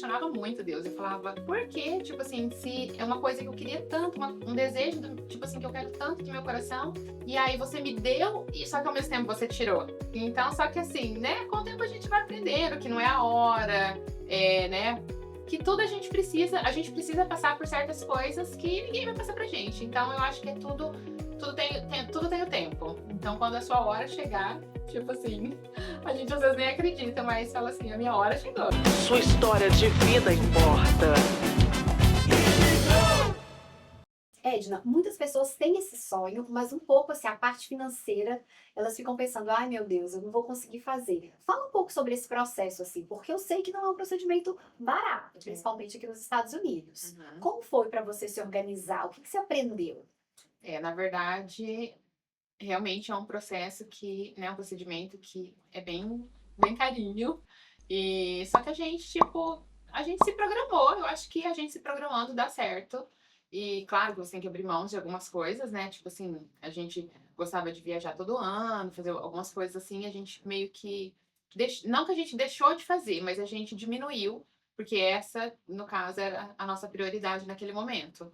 questionava muito Deus. Eu falava, por quê? Tipo assim, se é uma coisa que eu queria tanto, um desejo, tipo assim, que eu quero tanto do meu coração, e aí você me deu, e só que ao mesmo tempo você tirou. Então, só que assim, né, com o tempo a gente vai aprendendo que não é a hora, né, que tudo a gente precisa passar por certas coisas que ninguém vai passar pra gente. Então, eu acho que é tudo tem o tempo. Então, quando a sua hora chegar, tipo assim, a gente às vezes nem acredita, mas fala assim, a minha hora chegou. Sua história de vida importa. Edna, muitas pessoas têm esse sonho, mas um pouco assim, a parte financeira, elas ficam pensando, ai meu Deus, eu não vou conseguir fazer. Fala um pouco sobre esse processo, assim, porque eu sei que não é um procedimento barato, principalmente aqui nos Estados Unidos. Uhum. Como foi para você se organizar? O que você aprendeu? Na verdade, realmente é um processo que, né, um procedimento que é bem carinho. E só que a gente, tipo, a gente se programou. Eu acho que a gente se programando dá certo. E claro que você tem que abrir mãos de algumas coisas, né? Tipo assim, a gente gostava de viajar todo ano, fazer algumas coisas assim, a gente meio que não que a gente deixou de fazer, mas a gente diminuiu, porque essa, no caso, era a nossa prioridade naquele momento.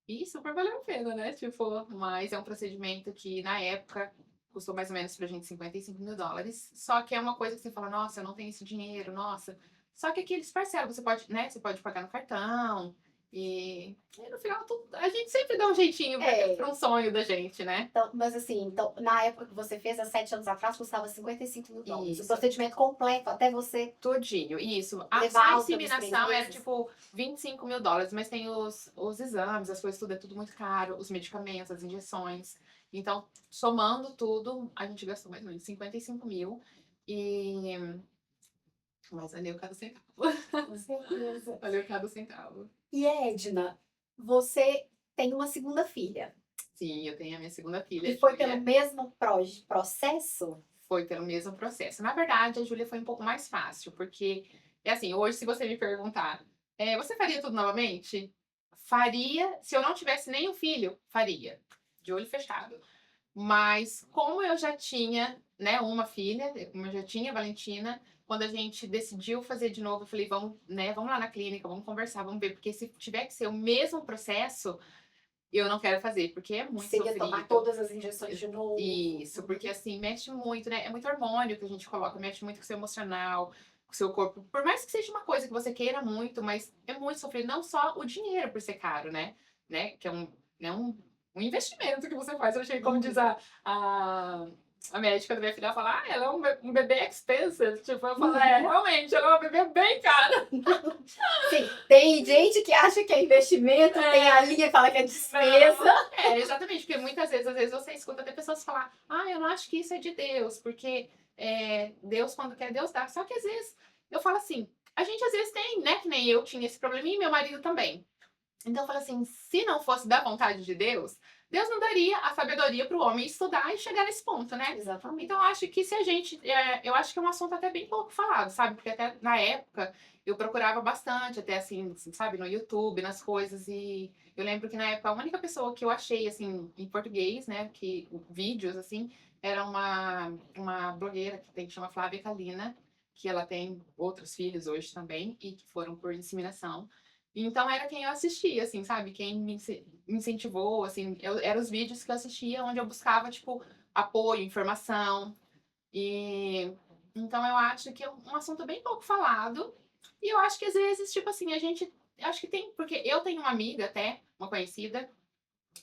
E super valeu a pena, né? Tipo, mas é um procedimento que na época custou mais ou menos pra gente US$ 55.000. Só que é uma coisa que você fala, nossa, eu não tenho esse dinheiro, nossa. Só que aqui eles parcelam, você pode, né? Você pode pagar no cartão. E no final a gente sempre dá um jeitinho pra um sonho da gente, né? Então, mas assim, então, na época que você fez, há 7 anos atrás, custava US$ 55.000. Isso. O procedimento completo, até você Tudinho, isso. levar Só a alta dos 3 inseminação é meses. tipo US$ 25.000, mas tem os exames, as coisas, tudo é tudo muito caro, os medicamentos, as injeções. Então, somando tudo, a gente gastou mais ou menos 55 mil. E. Mas valeu cada centavo. Com certeza. Valeu cada centavo. E Edna, você tem uma segunda filha. Sim, eu tenho a minha segunda filha. E foi Júlia. pelo mesmo processo? Foi pelo mesmo processo. Na verdade, a Júlia foi um pouco mais fácil, porque é assim, hoje, se você me perguntar, você faria tudo novamente? Faria. Se eu não tivesse nenhum filho, faria. De olho fechado. Mas como eu já tinha, né, uma filha, como eu já tinha a Valentina, quando a gente decidiu fazer de novo, eu falei, vamos, né, vamos lá na clínica, vamos conversar, vamos ver, porque se tiver que ser o mesmo processo, eu não quero fazer, porque é muito Seria tomar sofrido. todas as injeções de novo. Isso, porque assim, mexe muito, né? É muito hormônio que a gente coloca, mexe muito com o seu emocional, com o seu corpo. Por mais que seja uma coisa que você queira muito, mas é muito sofrido. Não só o dinheiro por ser caro, né? Que é um investimento que você faz. Eu achei, como diz a médica da minha filha, ela fala, ela é um bebê expensive. Tipo, eu falo, realmente, ela é uma bebê bem cara. Sim, tem gente que acha que é investimento, tem a linha que fala que é despesa. Exatamente, porque muitas vezes, às vezes você escuta até pessoas falar, eu não acho que isso é de Deus, porque Deus, quando quer, Deus dá. Só que às vezes, eu falo assim, a gente às vezes tem, né, que nem eu tinha esse probleminha e meu marido também. Então eu falo assim, se não fosse da vontade de Deus, Deus não daria a sabedoria para o homem estudar e chegar nesse ponto, né? Exatamente. Então eu acho que se a gente, eu acho que é um assunto até bem pouco falado, sabe? Porque até na época eu procurava bastante, até assim, sabe, no YouTube, nas coisas, e eu lembro que na época a única pessoa que eu achei, assim, em português, né, que vídeos, assim, era uma blogueira que chama Flávia Kalina, que ela tem outros filhos hoje também, e que foram por inseminação. Então era quem eu assistia, assim, sabe? Quem me incentivou, assim, eram os vídeos que eu assistia onde eu buscava, tipo, apoio, informação. E então eu acho que é um assunto bem pouco falado. E eu acho que às vezes, tipo assim, eu acho que tem, porque eu tenho uma amiga até, uma conhecida,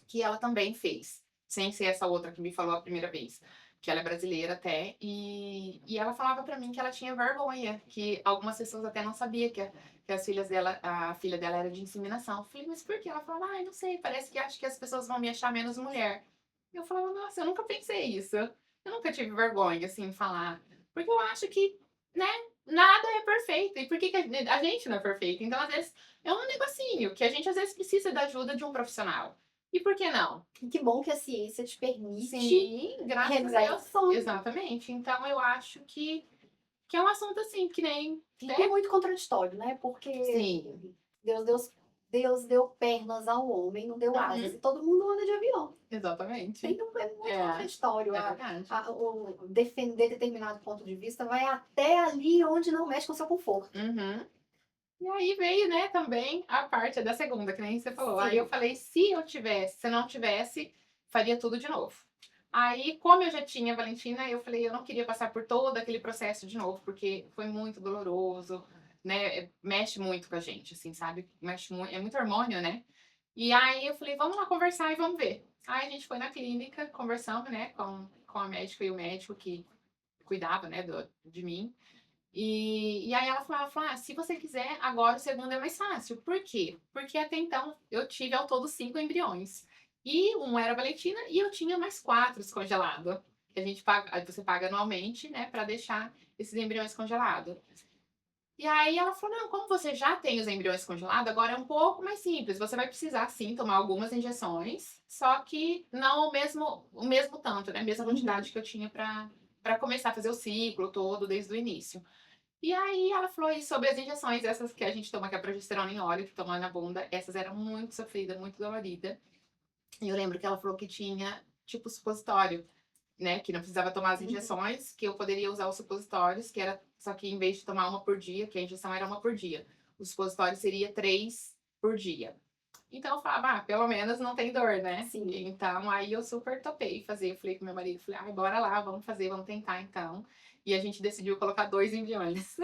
que ela também fez, sem ser essa outra que me falou a primeira vez, que ela é brasileira até, e ela falava pra mim que ela tinha vergonha, que algumas pessoas até não sabiam que as filhas dela, a filha dela era de inseminação. Eu falei, mas por quê? Ela falava, não sei, parece que acho que as pessoas vão me achar menos mulher. Eu falava, nossa, eu nunca pensei isso. Eu nunca tive vergonha, assim, em falar. Porque eu acho que, né, nada é perfeito. E por que a gente não é perfeito? Então, às vezes, é um negocinho que a gente, às vezes, precisa da ajuda de um profissional. E por que não? Que bom que a ciência te permite Sim, graças a realizar Deus. esse sonho. Exatamente. Então, eu acho que é um assunto, assim, que nem... E é muito contraditório, né? Porque Sim. Deus deu pernas ao homem, não deu asas. E todo mundo anda de avião. Exatamente. É muito contraditório. É verdade. O defender determinado ponto de vista vai até ali onde não mexe com o seu conforto. Uhum. E aí veio, né, também a parte da segunda, que nem você falou. Aí eu Sim. falei, se eu não tivesse, faria tudo de novo. Aí, como eu já tinha a Valentina, eu falei, eu não queria passar por todo aquele processo de novo, porque foi muito doloroso, né? Mexe muito com a gente, assim, sabe? Mexe muito, é muito hormônio, né? E aí eu falei, vamos lá conversar e vamos ver. Aí a gente foi na clínica, conversamos, né, com a médica e o médico que cuidava, né, de mim. E aí ela falou, ah, se você quiser, agora o segundo é mais fácil. Por quê? Porque até então eu tive ao todo 5 embriões. E um era Valentina e eu tinha mais 4 descongelados. Que a gente paga, aí você paga anualmente, né, para deixar esses embriões congelados. E aí ela falou, não, como você já tem os embriões congelados, agora é um pouco mais simples. Você vai precisar, sim, tomar algumas injeções, só que não o mesmo tanto, né? A mesma Uhum. quantidade que eu tinha para começar a fazer o ciclo todo desde o início. E aí ela falou aí sobre as injeções, essas que a gente toma, que é a progesterona em óleo, que toma na bunda, essas eram muito sofridas, muito doloridas. E eu lembro que ela falou que tinha, tipo, supositório, né? Que não precisava tomar as Uhum. injeções, que eu poderia usar os supositórios, que era, só que em vez de tomar uma por dia, que a injeção era uma por dia, o supositório seria 3 por dia. Então eu falava, ah, pelo menos não tem dor, né? Sim. Então aí eu super topei fazer. Eu falei com meu marido, falei, ah, bora lá, vamos fazer, vamos tentar então. E a gente decidiu colocar 2 embriões.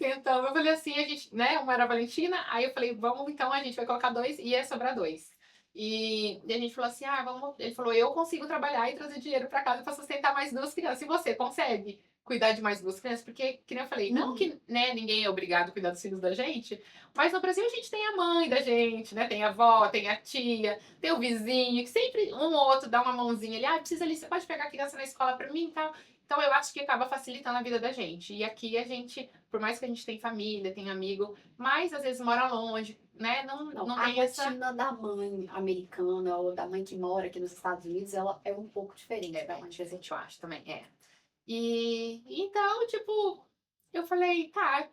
Então, eu falei assim, a gente, né, uma era a Valentina, aí eu falei, vamos, então a gente vai colocar 2 e ia sobrar 2. E a gente falou assim, ah, vamos, ele falou, eu consigo trabalhar e trazer dinheiro para casa para sustentar mais 2 crianças. E você consegue cuidar de mais 2 crianças? Porque, que nem eu falei, não Uhum. que, né, ninguém é obrigado a cuidar dos filhos da gente, mas no Brasil a gente tem a mãe da gente, né, tem a avó, tem a tia, tem o vizinho, que sempre um ou outro dá uma mãozinha ali, ah, precisa ali, você pode pegar a criança na escola para mim e tal. Então eu acho que acaba facilitando a vida da gente. E aqui a gente, por mais que a gente tenha família, tenha amigo, mas às vezes mora longe, né? Não, Não, não a tem essa. rotina da mãe americana ou da mãe que mora aqui nos Estados Unidos, ela é um pouco diferente É da bem mãe diferente, brasileira. eu acho também. É. E então, tipo, eu falei, tá,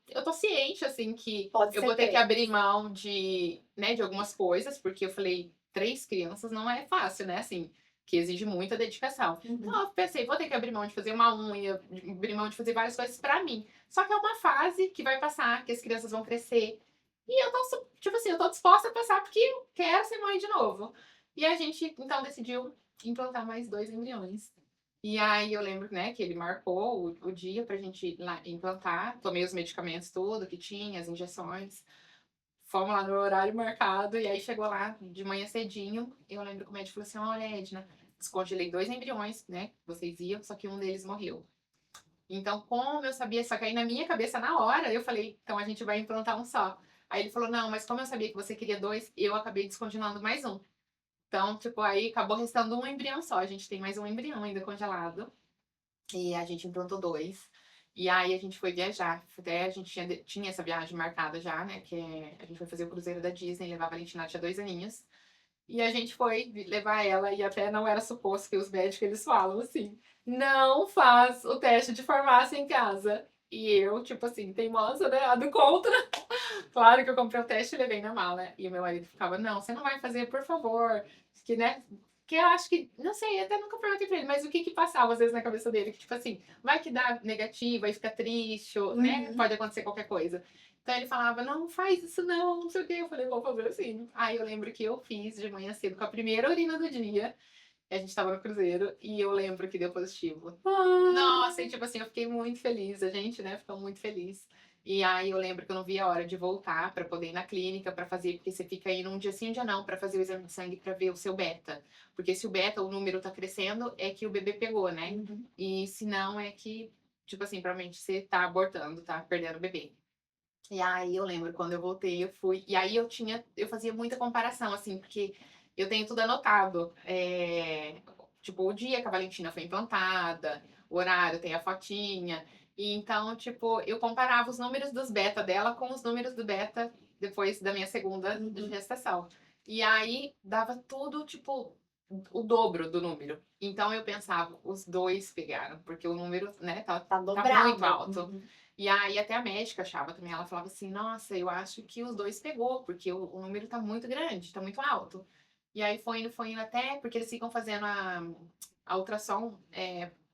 eu tô ciente, assim, que Pode eu ser vou ter que 3. abrir mão de, né, de algumas coisas, porque eu falei, 3 crianças não é fácil, né, assim, que exige muita dedicação. Então Uhum. eu pensei, vou ter que abrir mão de fazer uma unha, de abrir mão de fazer várias coisas pra mim. Só que é uma fase que vai passar, que as crianças vão crescer. E eu tô, tipo assim, eu tô disposta a passar porque eu quero ser mãe de novo. E a gente, então, decidiu implantar mais 2 embriões. E aí eu lembro, né, que ele marcou o dia pra gente ir lá implantar. Tomei os medicamentos tudo que tinha, as injeções. Fomos lá no horário marcado e aí chegou lá de manhã cedinho. Eu lembro que o médico falou assim: olha, Edna, descongelei 2 embriões, né? Vocês iam, só que um deles morreu. Então, como eu sabia, só que aí na minha cabeça, na hora, eu falei, então a gente vai implantar um só. Aí ele falou, não, mas como eu sabia que você queria 2, eu acabei descongelando mais um. Então, tipo, aí acabou restando um embrião só. A gente tem mais um embrião ainda congelado. E a gente implantou 2. E aí a gente foi viajar. Até a gente tinha essa viagem marcada já, né? A gente foi fazer o cruzeiro da Disney, levar a Valentina, ela tinha 2 aninhos. E a gente foi levar ela e até não era suposto que os médicos eles falam assim, não faz o teste de farmácia em casa. E eu, tipo assim, teimosa, né? A do contra. Claro que eu comprei o teste e levei na mala. E o meu marido ficava, não, você não vai fazer, por favor. Que, né? Que eu acho que, não sei, até nunca perguntei pra ele, mas o que que passava às vezes na cabeça dele? Que, tipo assim, vai que dá negativo, aí fica triste, ou, né? Uhum. Pode acontecer qualquer coisa. Então ele falava, não, faz isso não, não sei o quê. Eu falei, vou fazer assim. Aí eu lembro que eu fiz de manhã cedo com a primeira urina do dia. A gente tava no cruzeiro e eu lembro que deu positivo. Nossa, e tipo assim, eu fiquei muito feliz. A gente, né, ficou muito feliz. E aí eu lembro que eu não via a hora de voltar pra poder ir na clínica pra fazer, porque você fica indo um dia sim, um dia não, pra fazer o exame de sangue pra ver o seu beta. Porque se o beta, o número tá crescendo, é que o bebê pegou, né? Uhum. E se não, é que, tipo assim, provavelmente você tá abortando, tá perdendo o bebê. E aí eu lembro quando eu voltei, eu fui. E aí eu fazia muita comparação, assim, porque eu tenho tudo anotado. Tipo, o dia que a Valentina foi implantada, o horário, tem a fotinha. E então, tipo, eu comparava os números dos beta dela com os números do beta depois da minha segunda Uhum. gestação. E aí dava tudo, tipo, o dobro do número. Então eu pensava, os dois pegaram, porque o número, né, Tá tá muito dobrado. alto. Uhum. E aí até a médica achava também, ela falava assim, nossa, eu acho que os dois pegou, porque o número tá muito grande, tá muito alto. E aí foi indo até, porque eles ficam fazendo a ultrassom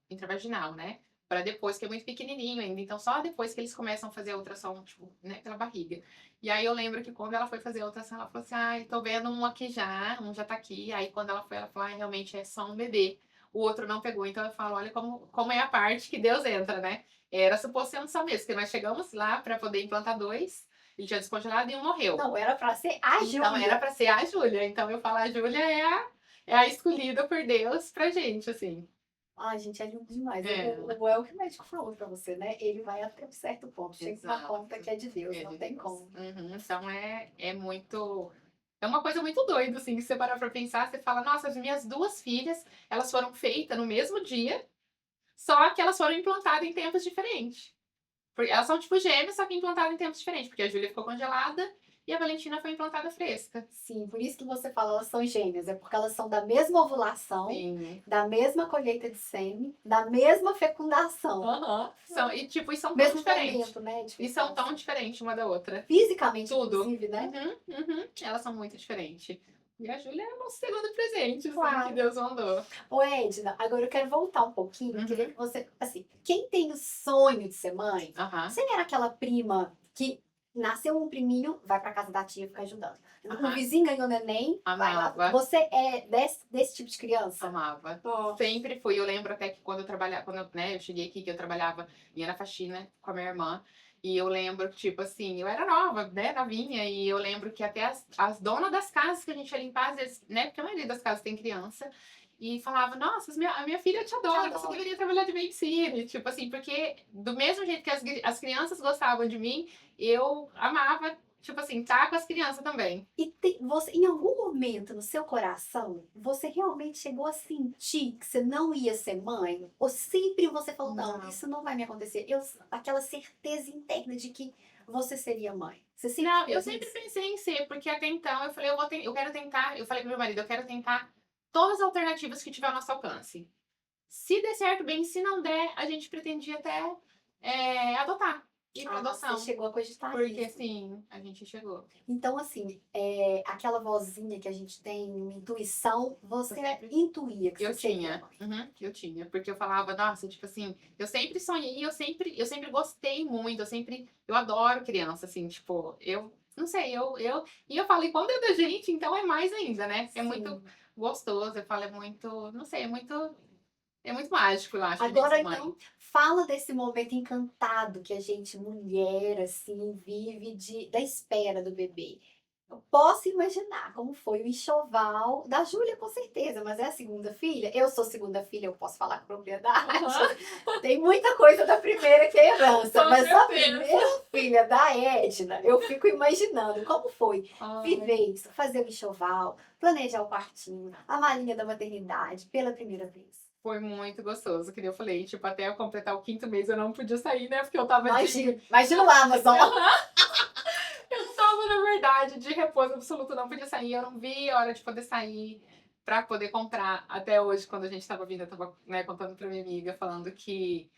intravaginal, né? Pra depois, que é muito pequenininho ainda. Então, só depois que eles começam a fazer a ultrassom, tipo, né, pela barriga. E aí eu lembro que quando ela foi fazer a ultrassom, ela falou assim: ai, tô vendo um aqui já, um já tá aqui. Aí quando ela foi, ela falou: ai, realmente é só um bebê. O outro não pegou. Então eu falo: olha como é a parte que Deus entra, né? Era suposto ser um só mesmo, porque nós chegamos lá pra poder implantar dois, ele tinha descongelado e um morreu. Não, era pra ser a Então Júlia. era pra ser a Júlia. Então eu falo: a Júlia é a escolhida por Deus pra gente, assim. Ai, gente, é lindo demais. É. É o que o médico falou pra você, né? Ele vai até um certo ponto. Chega uma Exato. conta que é de Deus, É não de tem Deus. como. Uhum. Então é muito. É uma coisa muito doida, assim, se você parar pra pensar, você fala: nossa, as minhas duas filhas, elas foram feitas no mesmo dia, só que elas foram implantadas em tempos diferentes. Porque elas são tipo gêmeas, só que implantadas em tempos diferentes, porque a Júlia ficou congelada e a Valentina foi implantada fresca. Sim, por isso que você fala, elas são gêmeas. É porque elas são da mesma ovulação, Sim. da mesma colheita de sêmen, da mesma fecundação. Aham. E são tão Mesmo diferentes. momento, né? de E são fecundação. tão diferentes uma da outra. Fisicamente, Tudo. inclusive, né? Uhum. Elas são muito diferentes. E a Júlia é o nosso segundo presente, assim, Claro. que Deus mandou. Ô, Edna, agora eu quero voltar um pouquinho. Uhum. Queria que você, assim, quem tem o sonho de ser mãe, Aham. você era aquela prima que nasceu um priminho, vai pra casa da tia ficar ajudando. O Aham. vizinho ganhou neném, vai lá. Amava. Você é desse tipo de criança? Amava. Ó. Sempre fui. Eu lembro até que quando eu trabalhava, né, eu cheguei aqui, que eu trabalhava, ia na faxina com a minha irmã. E eu lembro que, tipo assim, eu era nova, né, novinha, e eu lembro que até as donas das casas que a gente ia limpar, às vezes, né, porque a maioria das casas tem criança, e falava: nossa, a minha filha te adora, você deveria trabalhar de babysitter. Tipo assim, porque do mesmo jeito que as crianças gostavam de mim, eu amava, tipo assim, estar com as crianças também. E você, em algum momento no seu coração, você realmente chegou a sentir que você não ia ser mãe? Ou sempre você falou, não, Não. isso não vai me acontecer? Aquela certeza interna de que você seria mãe. Você sempre Não, eu fez sempre isso? pensei em ser, porque até então eu falei: eu quero tentar. Eu falei pro meu marido: eu quero tentar todas as alternativas que tiver ao nosso alcance. Se der certo, bem; se não der, a gente pretendia até adotar, ir pra adoção. Você chegou a cogitar Porque isso. assim, a gente chegou. Então, assim, aquela vozinha que a gente tem, uma intuição, você sempre- intuía que Eu você seria tinha, mãe. eu tinha, porque eu falava: nossa, tipo assim, eu sempre sonhei, eu sempre gostei muito, eu adoro criança, assim, tipo, eu não sei, e eu falo: e quando é da gente, então é mais ainda, né? É muito Sim. gostoso, eu falo: é muito, não sei, é muito mágico, eu acho, a gente Agora, ser mãe. então, fala desse momento encantado que a gente, mulher, assim, vive da espera do bebê. Eu posso imaginar como foi o enxoval da Júlia, com certeza, mas é a segunda filha. Eu sou segunda filha, eu posso falar com propriedade. Aham. Tem muita coisa da primeira que é herança, Com mas a certeza. primeira filha da Edna, eu fico imaginando como foi Ai. viver isso, fazer o enxoval, planejar o quartinho, a malinha da maternidade pela primeira vez. Foi muito gostoso, que nem eu falei, tipo, até eu completar o 5º mês eu não podia sair, né? Porque eu tava Imagina o Amazon. Eu tava, na verdade, de repouso absoluto, não podia sair, eu não vi a hora de poder sair pra poder comprar. Até hoje, quando a gente tava vindo, eu tava, né, contando pra minha amiga, falando que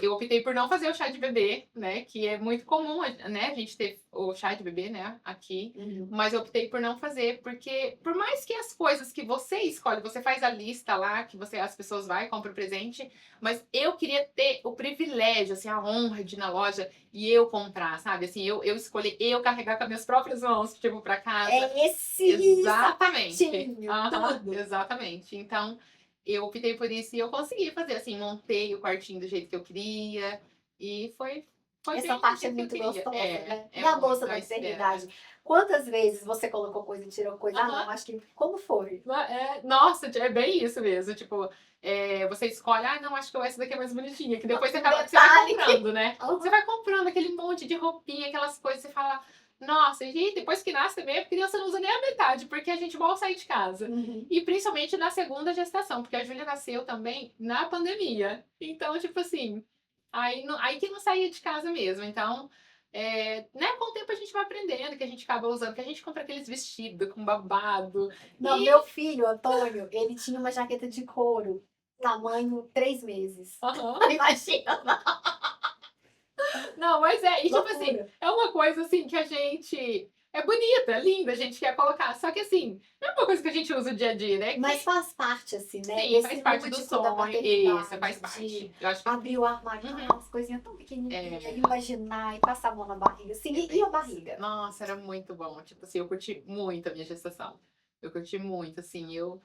eu optei por não fazer o chá de bebê, né, que é muito comum, né, a gente ter o chá de bebê, né, aqui, mas eu optei por não fazer, porque por mais que as coisas que você escolhe, você faz a lista lá, que as pessoas vai, compra o presente, mas eu queria ter o privilégio, assim, a honra de ir na loja e eu comprar, sabe? Assim, eu escolher, eu carregar com as minhas próprias mãos, tipo, pra casa. É esse Exatamente. sapatinho, Aham, tudo. exatamente. Então, eu optei por isso e eu consegui fazer, assim, montei o quartinho do jeito que eu queria e foi Essa bem do parte é jeito que eu muito queria. gostosa, né? É E a muito, bolsa da a espera. maternidade? Quantas vezes você colocou coisa e tirou coisa? Ah, Aham. não, acho que... Como foi? Nossa, é bem isso mesmo. Tipo, você escolhe: ah, não, acho que essa daqui é mais bonitinha. Que depois você vai Detalhe comprando, né? Aham. Você vai comprando aquele monte de roupinha, aquelas coisas, você fala: nossa, e depois que nasce também, a criança não usa nem a metade, porque a gente mal sai de casa. Uhum. E principalmente na segunda gestação, porque a Júlia nasceu também na pandemia. Então, tipo assim, aí que não saía de casa mesmo. Então, né, com o tempo a gente vai aprendendo, que a gente acaba usando, que a gente compra aqueles vestidos com babado. Não, meu filho, Antônio, ele tinha uma jaqueta de couro, tamanho 3 meses. Aham. Imagina. Não, mas e tipo Loucura. assim, é uma coisa assim que a gente é bonita, é linda, a gente quer colocar. Só que assim, não é uma coisa que a gente usa o dia a dia, né? Mas faz parte, assim, né? Sim, faz Desse parte do lúdico da sonho. Isso, faz maternidade, de parte. Eu acho que. abrir o armário, Uhum. umas coisinhas tão pequenininhas, É, imaginar e passar a mão na barriga, assim, e a barriga? nossa, era muito bom. Tipo assim, eu curti muito a minha gestação. Eu curti muito, assim, eu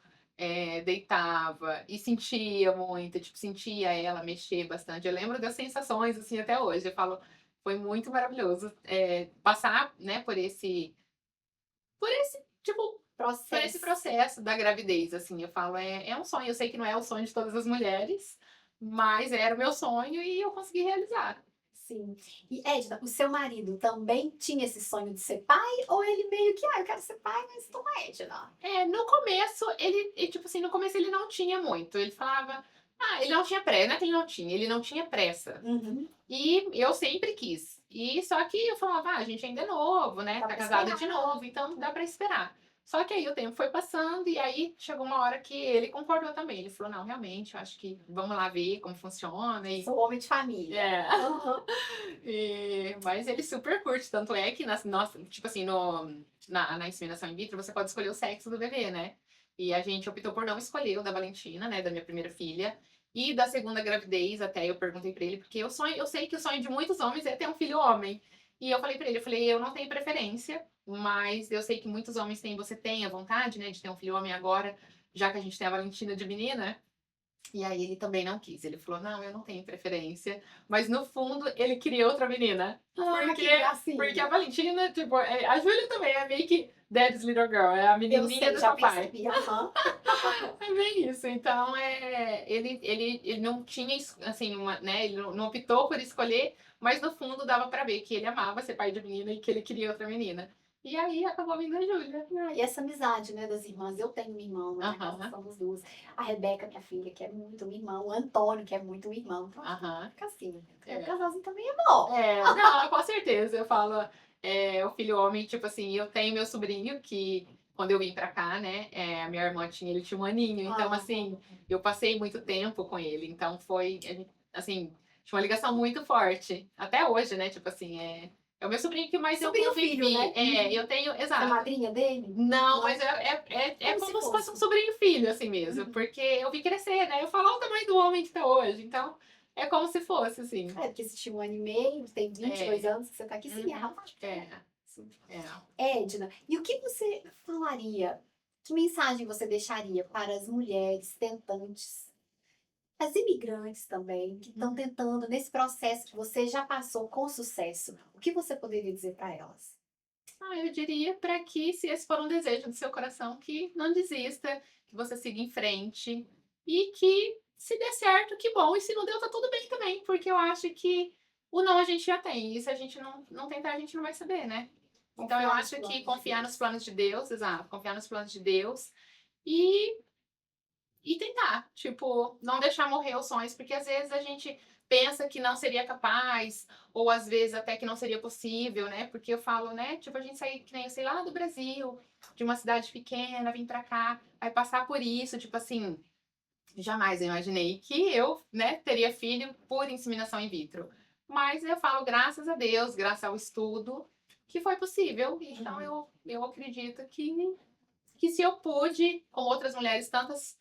deitava e sentia muito, tipo, sentia ela mexer bastante. Eu lembro das sensações, assim, até hoje. Eu falo, foi muito maravilhoso passar, né, tipo, por esse Processo. processo da gravidez, assim. Eu falo, é um sonho. Eu sei que não é o sonho de todas as mulheres, mas era o meu sonho e eu consegui realizar. Sim. E Edna, o seu marido também tinha esse sonho de ser pai? Ou ele meio que, eu quero ser pai, mas não é, Edna? No começo, tipo assim, no começo ele não tinha muito. Ele falava, ele não tinha pressa, não é que ele não tinha pressa. Uhum. E eu sempre quis. E só que eu falava, a gente ainda é novo, né? Dá Tá pra casado esperar. de novo, então dá pra esperar. Só que aí o tempo foi passando e aí chegou uma hora que ele concordou também. Ele falou, não, realmente, eu acho que vamos lá ver como funciona e Sou homem de família. é. Uhum. Mas ele super curte, tanto é que nossa, tipo assim, na inseminação in vitro você pode escolher o sexo do bebê, né? E a gente optou por não escolher o da Valentina, né, da minha primeira filha. E da segunda gravidez, até eu perguntei pra ele, porque eu sei que o sonho de muitos homens é ter um filho homem. E eu falei pra ele, eu não tenho preferência, mas eu sei que muitos homens têm, você tem a vontade, né, de ter um filho homem agora, já que a gente tem a Valentina de menina. E aí ele também não quis. Ele falou: "Não, eu não tenho preferência". Mas no fundo ele queria outra menina. Ah, Porque que gracinha. porque a Valentina, tipo, a Júlia também é meio que Daddy's little girl, é a Eu menininha sei, do já papai. percebi. Aham. É bem isso. Então, ele não tinha, assim, né, ele não optou por escolher, mas no fundo dava pra ver que ele amava ser pai de menina e que ele queria outra menina. E aí acabou vindo a Júlia. Ah, e essa amizade, né, das irmãs. Eu tenho uma irmã, na minha casa Aham, somos duas. A Rebeca, minha filha, que é muito um irmão. O Antônio, que é muito um irmão. Então, aham. fica assim. O É. casalzinho também é bom. Não, com certeza. Eu falo, o filho homem, tipo assim, eu tenho meu sobrinho que, quando eu vim pra cá, né, a minha irmã ele tinha um aninho, então, Ah, assim, eu passei muito tempo com ele, então foi, assim, tinha uma ligação muito forte, até hoje, né, tipo assim, é o meu sobrinho que mais eu sobrinho filho, convivi, né? Uhum. eu tenho, Você é exato. madrinha dele? Não, Não? mas é Como se como se fosse um fosse. sobrinho filho, assim mesmo, Uhum. porque eu vi crescer, né, eu falo, olha o tamanho do homem que tá hoje, então, é como se fosse, assim. É, porque você tinha 1 ano e meio, tem 22 É. anos que você tá aqui, sim, é Uhum. rapaz. É. É. Edna, e o que você falaria? Que mensagem você deixaria para as mulheres tentantes, as imigrantes também, que estão tentando nesse processo que você já passou com sucesso? O que você poderia dizer para elas? Eu diria para que, se esse for um desejo do seu coração, que não desista, que você siga em frente e que, se der certo, que bom, e se não deu, tá tudo bem também, porque eu acho que o não a gente já tem, e se a gente não tentar, a gente não vai saber, né? Então eu Confiar nos acho que planos de confiar nos Deus. planos de Deus, exato, confiar nos planos de Deus e tentar, tipo, não deixar morrer os sonhos, porque às vezes a gente pensa que não seria capaz, ou às vezes até que não seria possível, né? Porque eu falo, né? Tipo, a gente sair, que nem eu sei lá do Brasil, de uma cidade pequena, vir pra cá, aí passar por isso, tipo assim, jamais eu imaginei que eu, né, teria filho por inseminação in vitro. Mas eu falo, graças a Deus, graças ao estudo, que foi possível. Então eu acredito que se eu pude, como outras mulheres tantas,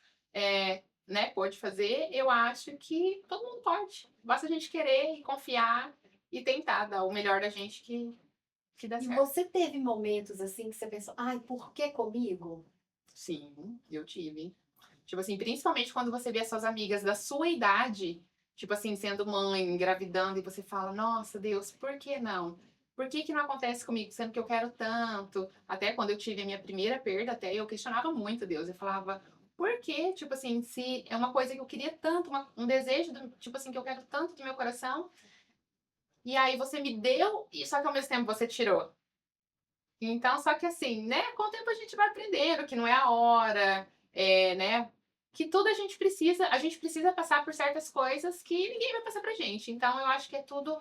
né, pôde fazer, eu acho que todo mundo pode. Basta a gente querer e confiar e tentar dar o melhor da gente que dá E certo. você teve momentos assim que você pensou, ai, por que comigo? Sim, eu tive. Tipo assim, principalmente quando você vê as suas amigas da sua idade, tipo assim, sendo mãe, engravidando, e você fala, nossa, Deus, por que não? Por que que não acontece comigo, sendo que eu quero tanto? Até quando eu tive a minha primeira perda, até eu questionava muito Deus. Eu falava, por quê? Tipo assim, se é uma coisa que eu queria tanto, um desejo, tipo assim, que eu quero tanto do meu coração, e aí você me deu, e só que ao mesmo tempo você tirou. Então, só que assim, né, com o tempo a gente vai aprendendo que não é a hora, né, que tudo a gente precisa passar por certas coisas que ninguém vai passar pra gente. Então, eu acho que é tudo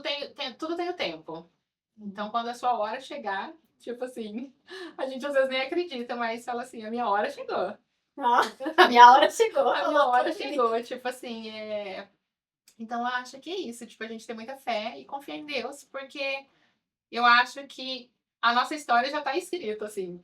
tem o tempo. Então, quando a sua hora chegar, tipo assim, a gente às vezes nem acredita, mas fala assim, a minha hora chegou. Ah, a minha hora chegou. A minha Falou hora tudo aí. chegou, tipo assim, Então, eu acho que é isso, tipo, a gente ter muita fé e confiar em Deus, porque eu acho que a nossa história já tá escrita, assim.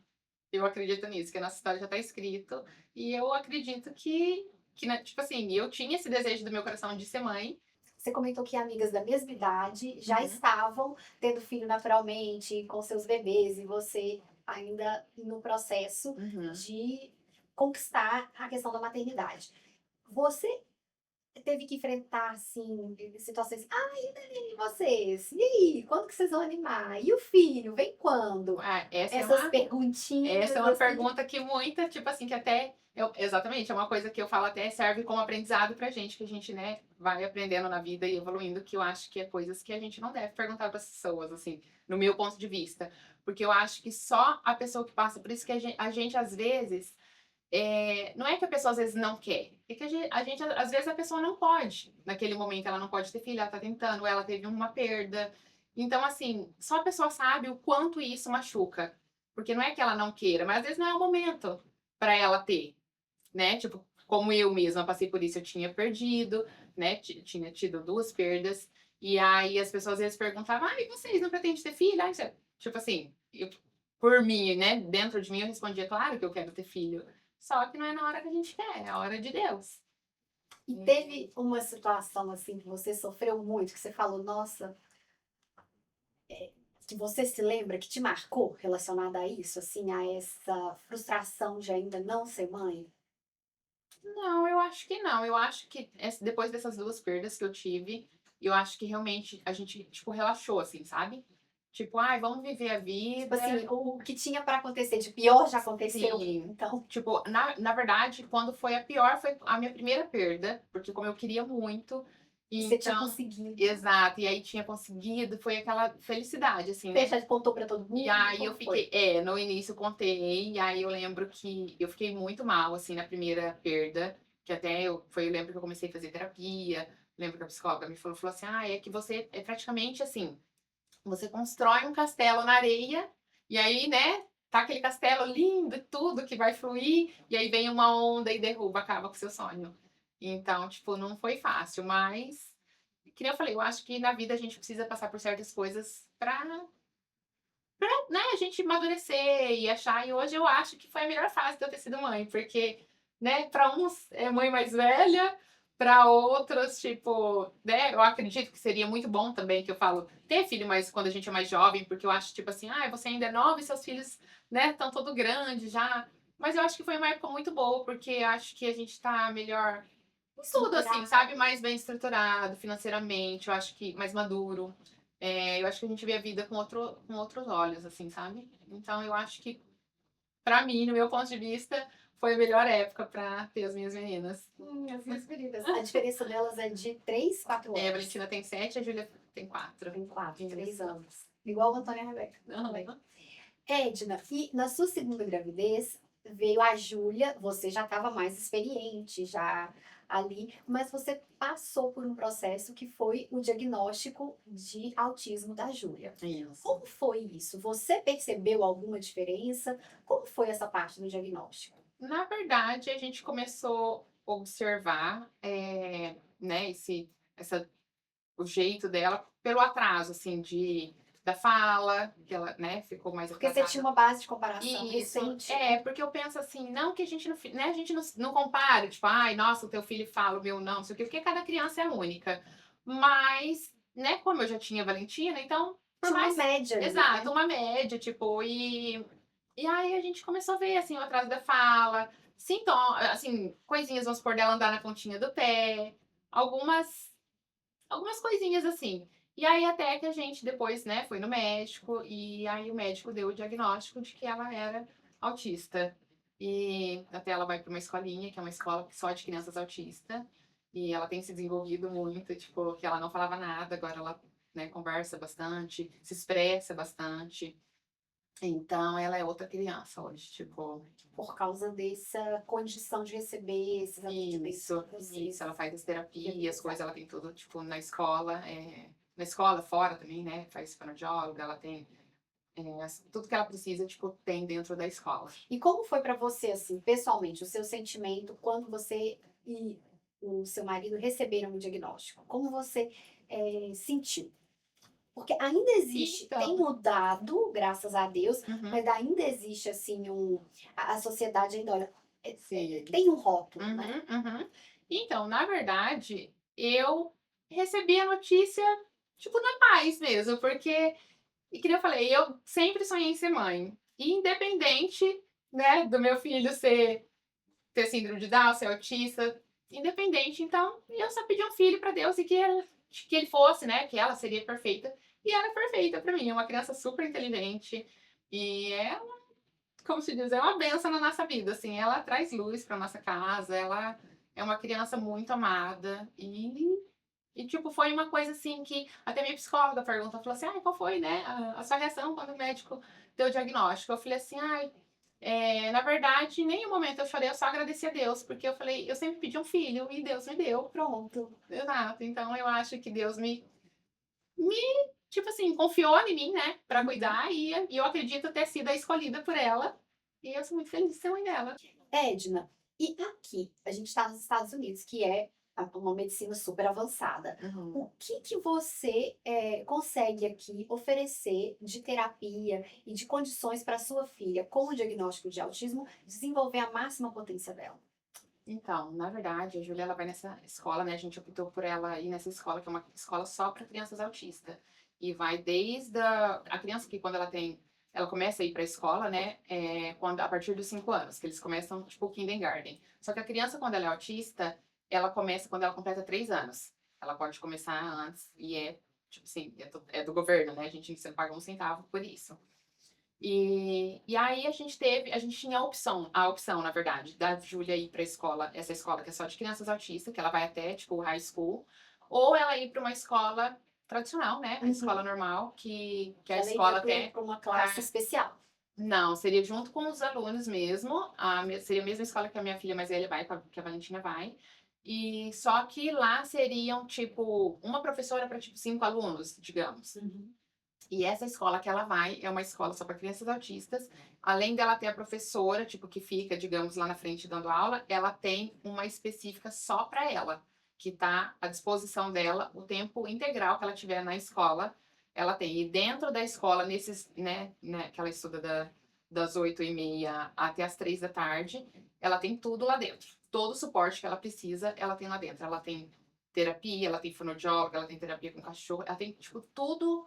Eu acredito nisso, que a nossa história já tá escrito. E eu acredito que né, tipo assim, eu tinha esse desejo do meu coração de ser mãe. Você comentou que amigas da mesma idade já Uhum, estavam tendo filho naturalmente, com seus bebês, e você ainda no processo uhum. de conquistar a questão da maternidade. Você teve que enfrentar, assim, situações, e vocês? E aí, quando que vocês vão animar? E o filho, vem quando? Ah, Essas essa é perguntinhas, uma assim. pergunta que muita, tipo assim, que até exatamente, é uma coisa que eu falo até serve como aprendizado pra gente, que a gente, né, vai aprendendo na vida e evoluindo, que eu acho que é coisas que a gente não deve perguntar para as pessoas, assim, no meu ponto de vista. Porque eu acho que só a pessoa que passa por isso que a gente às vezes, não é que a pessoa às vezes não quer, é que às vezes a pessoa não pode. Naquele momento ela não pode ter filho, ela tá tentando, ela teve uma perda. Então, assim, só a pessoa sabe o quanto isso machuca. Porque não é que ela não queira, mas às vezes não é o momento para ela ter, né? Tipo, como eu mesma passei por isso, eu tinha perdido, né? Tinha tido duas perdas. E aí as pessoas às vezes perguntavam, e vocês não pretendem ter filho? Tipo assim, por mim, né? Dentro de mim eu respondia, claro que eu quero ter filho. Só que não é na hora que a gente quer, é a hora de Deus. E teve uma situação, assim, que você sofreu muito, que você falou, nossa, que você se lembra, que te marcou relacionada a isso, assim, a essa frustração de ainda não ser mãe? Não, eu acho que não. Eu acho que depois dessas duas perdas que eu tive, eu acho que realmente a gente, tipo, relaxou, assim, sabe? Tipo, ai, vamos viver a Tipo vida. assim, o que tinha pra acontecer de pior já aconteceu, Sim. então Tipo, na verdade, quando foi a pior, foi a minha primeira perda, porque como eu queria muito, e e você tinha então, conseguido. exato, e aí tinha conseguido, foi aquela felicidade, assim, Você né? já contou pra todo E mundo? aí eu Como fiquei, foi? no início eu contei, e aí eu lembro que eu fiquei muito mal, assim, na primeira perda, que até eu lembro que eu comecei a fazer terapia, lembro que a psicóloga me falou assim, é que você é praticamente assim, você constrói um castelo na areia, e aí, né, tá aquele castelo lindo e tudo que vai fluir, e aí vem uma onda e derruba, acaba com o seu sonho. Então, tipo, não foi fácil, mas, que nem eu falei, eu acho que na vida a gente precisa passar por certas coisas né, a gente amadurecer e achar. E hoje eu acho que foi a melhor fase de eu ter sido mãe, porque, né, para uns é mãe mais velha, para outros, tipo, né, eu acredito que seria muito bom também, que eu falo, ter filho mais quando a gente é mais jovem, porque eu acho, tipo assim, você ainda é nova e seus filhos, né, estão todo grandes já. Mas eu acho que foi uma época muito boa, porque acho que a gente tá melhor em tudo, assim, Estruturar. sabe? Mais bem estruturado financeiramente, eu acho que mais maduro. Eu acho que a gente vê a vida com outros olhos, assim, sabe? Então eu acho que, pra mim, no meu ponto de vista, foi a melhor época pra ter as minhas meninas. As minhas queridas. A diferença delas é de 3, 4 A anos. Valentina tem 7, a Júlia tem 4. Tem 4, 3 Isso. anos. Igual o Antônio e a Rebeca também. Aham. Edna, e na sua segunda gravidez veio a Júlia, você já estava mais experiente, já ali, mas você passou por um processo que foi o diagnóstico de autismo da Júlia. Isso. Como foi isso? Você percebeu alguma diferença? Como foi essa parte do diagnóstico? Na verdade, a gente começou a observar, né, o jeito dela pelo atraso, assim, da fala, que ela, né, ficou mais Porque você tinha atrasada. uma base de comparação Isso, recente. porque eu penso assim, não que a gente não, né, a gente não compare, tipo, ai, nossa, o teu filho fala, o meu não, não sei o quê, porque cada criança é única. Mas, né, como eu já tinha Valentina, então, por Tinha uma mais, média ali, exato, né? uma média, tipo, e aí a gente começou a ver, assim, o atraso da fala, assim, coisinhas, vamos supor, dela andar na pontinha do pé, algumas algumas coisinhas assim. E aí até que a gente depois, né, foi no médico e aí o médico deu o diagnóstico de que ela era autista. E até ela vai para uma escolinha, que é uma escola só de crianças autistas. E ela tem se desenvolvido muito, tipo, que ela não falava nada, agora ela, né, conversa bastante, se expressa bastante. Então ela é outra criança hoje, tipo, Por causa dessa condição de receber esses atendimentos isso, com isso, vocês. ela faz as terapias, coisas, ela tem tudo, tipo, na escola, fora também, né, faz fonoaudióloga, ela tem, tudo que ela precisa, tipo, tem dentro da escola. E como foi pra você, assim, pessoalmente, o seu sentimento quando você e o seu marido receberam o diagnóstico? Como você sentiu? Porque ainda existe, tem Então. mudado, graças a Deus, Uhum. mas ainda existe, assim, a sociedade ainda olha, Sim. tem um rótulo, né? Uhum, uhum. Então, na verdade, eu recebi a notícia, tipo, na paz mesmo, porque, e que nem eu falei, eu sempre sonhei em ser mãe. E independente, né, do meu filho ter síndrome de Down, ser autista, independente, então, eu só pedi um filho pra Deus e que ele fosse, né, que ela seria perfeita. E ela é perfeita pra mim, é uma criança super inteligente e é, como se diz, é uma benção na nossa vida, assim, ela traz luz pra nossa casa, ela é uma criança muito amada e tipo, foi uma coisa assim que até minha psicóloga perguntou, falou assim, ai, qual foi, né, a sua reação quando o médico deu o diagnóstico? Eu falei assim, ai, na verdade, em nenhum momento eu chorei, eu só agradeci a Deus, porque eu falei, eu sempre pedi um filho e Deus me deu, pronto, exato. Então eu acho que Deus me tipo assim, confiou em mim, né, pra cuidar e eu acredito ter sido a escolhida por ela. E eu sou muito feliz de ser mãe dela. Edna, e aqui, a gente está nos Estados Unidos, que é uma medicina super avançada. Uhum. O que você consegue aqui oferecer de terapia e de condições para sua filha com o diagnóstico de autismo desenvolver a máxima potência dela? Então, na verdade, a Júlia ela vai nessa escola, né? A gente optou por ela ir nessa escola, que é uma escola só para crianças autistas. E vai desde a criança que quando ela começa a ir para a escola, né? A partir dos 5 anos, que eles começam, tipo, o kindergarten. Só que a criança, quando ela é autista, ela começa quando ela completa 3 anos. Ela pode começar antes e tipo assim, é do governo, né? A gente não paga um centavo por isso. E aí a gente tinha a opção, na verdade, da Júlia ir pra escola, essa escola que é só de crianças autistas, que ela vai até, tipo, o high school, ou ela ir pra uma escola tradicional, né, a escola normal, que a Ela escola iria até para uma classe especial. não, seria junto com os alunos mesmo, seria a mesma escola que a minha filha mais velha vai, que a Valentina vai, e só que lá seriam, tipo, uma professora para tipo, 5 alunos, digamos. E essa escola que ela vai é uma escola só para crianças autistas. Além dela ter a professora, tipo, que fica, digamos, lá na frente dando aula, ela tem uma específica só para ela, que está à disposição dela o tempo integral que ela tiver na escola. Ela tem. E dentro da escola, né, que ela estuda das 8h30 até as 3 da tarde, ela tem tudo lá dentro. Todo o suporte que ela precisa, ela tem lá dentro. Ela tem terapia, ela tem fonoaudióloga, ela tem terapia com cachorro, ela tem, tipo, tudo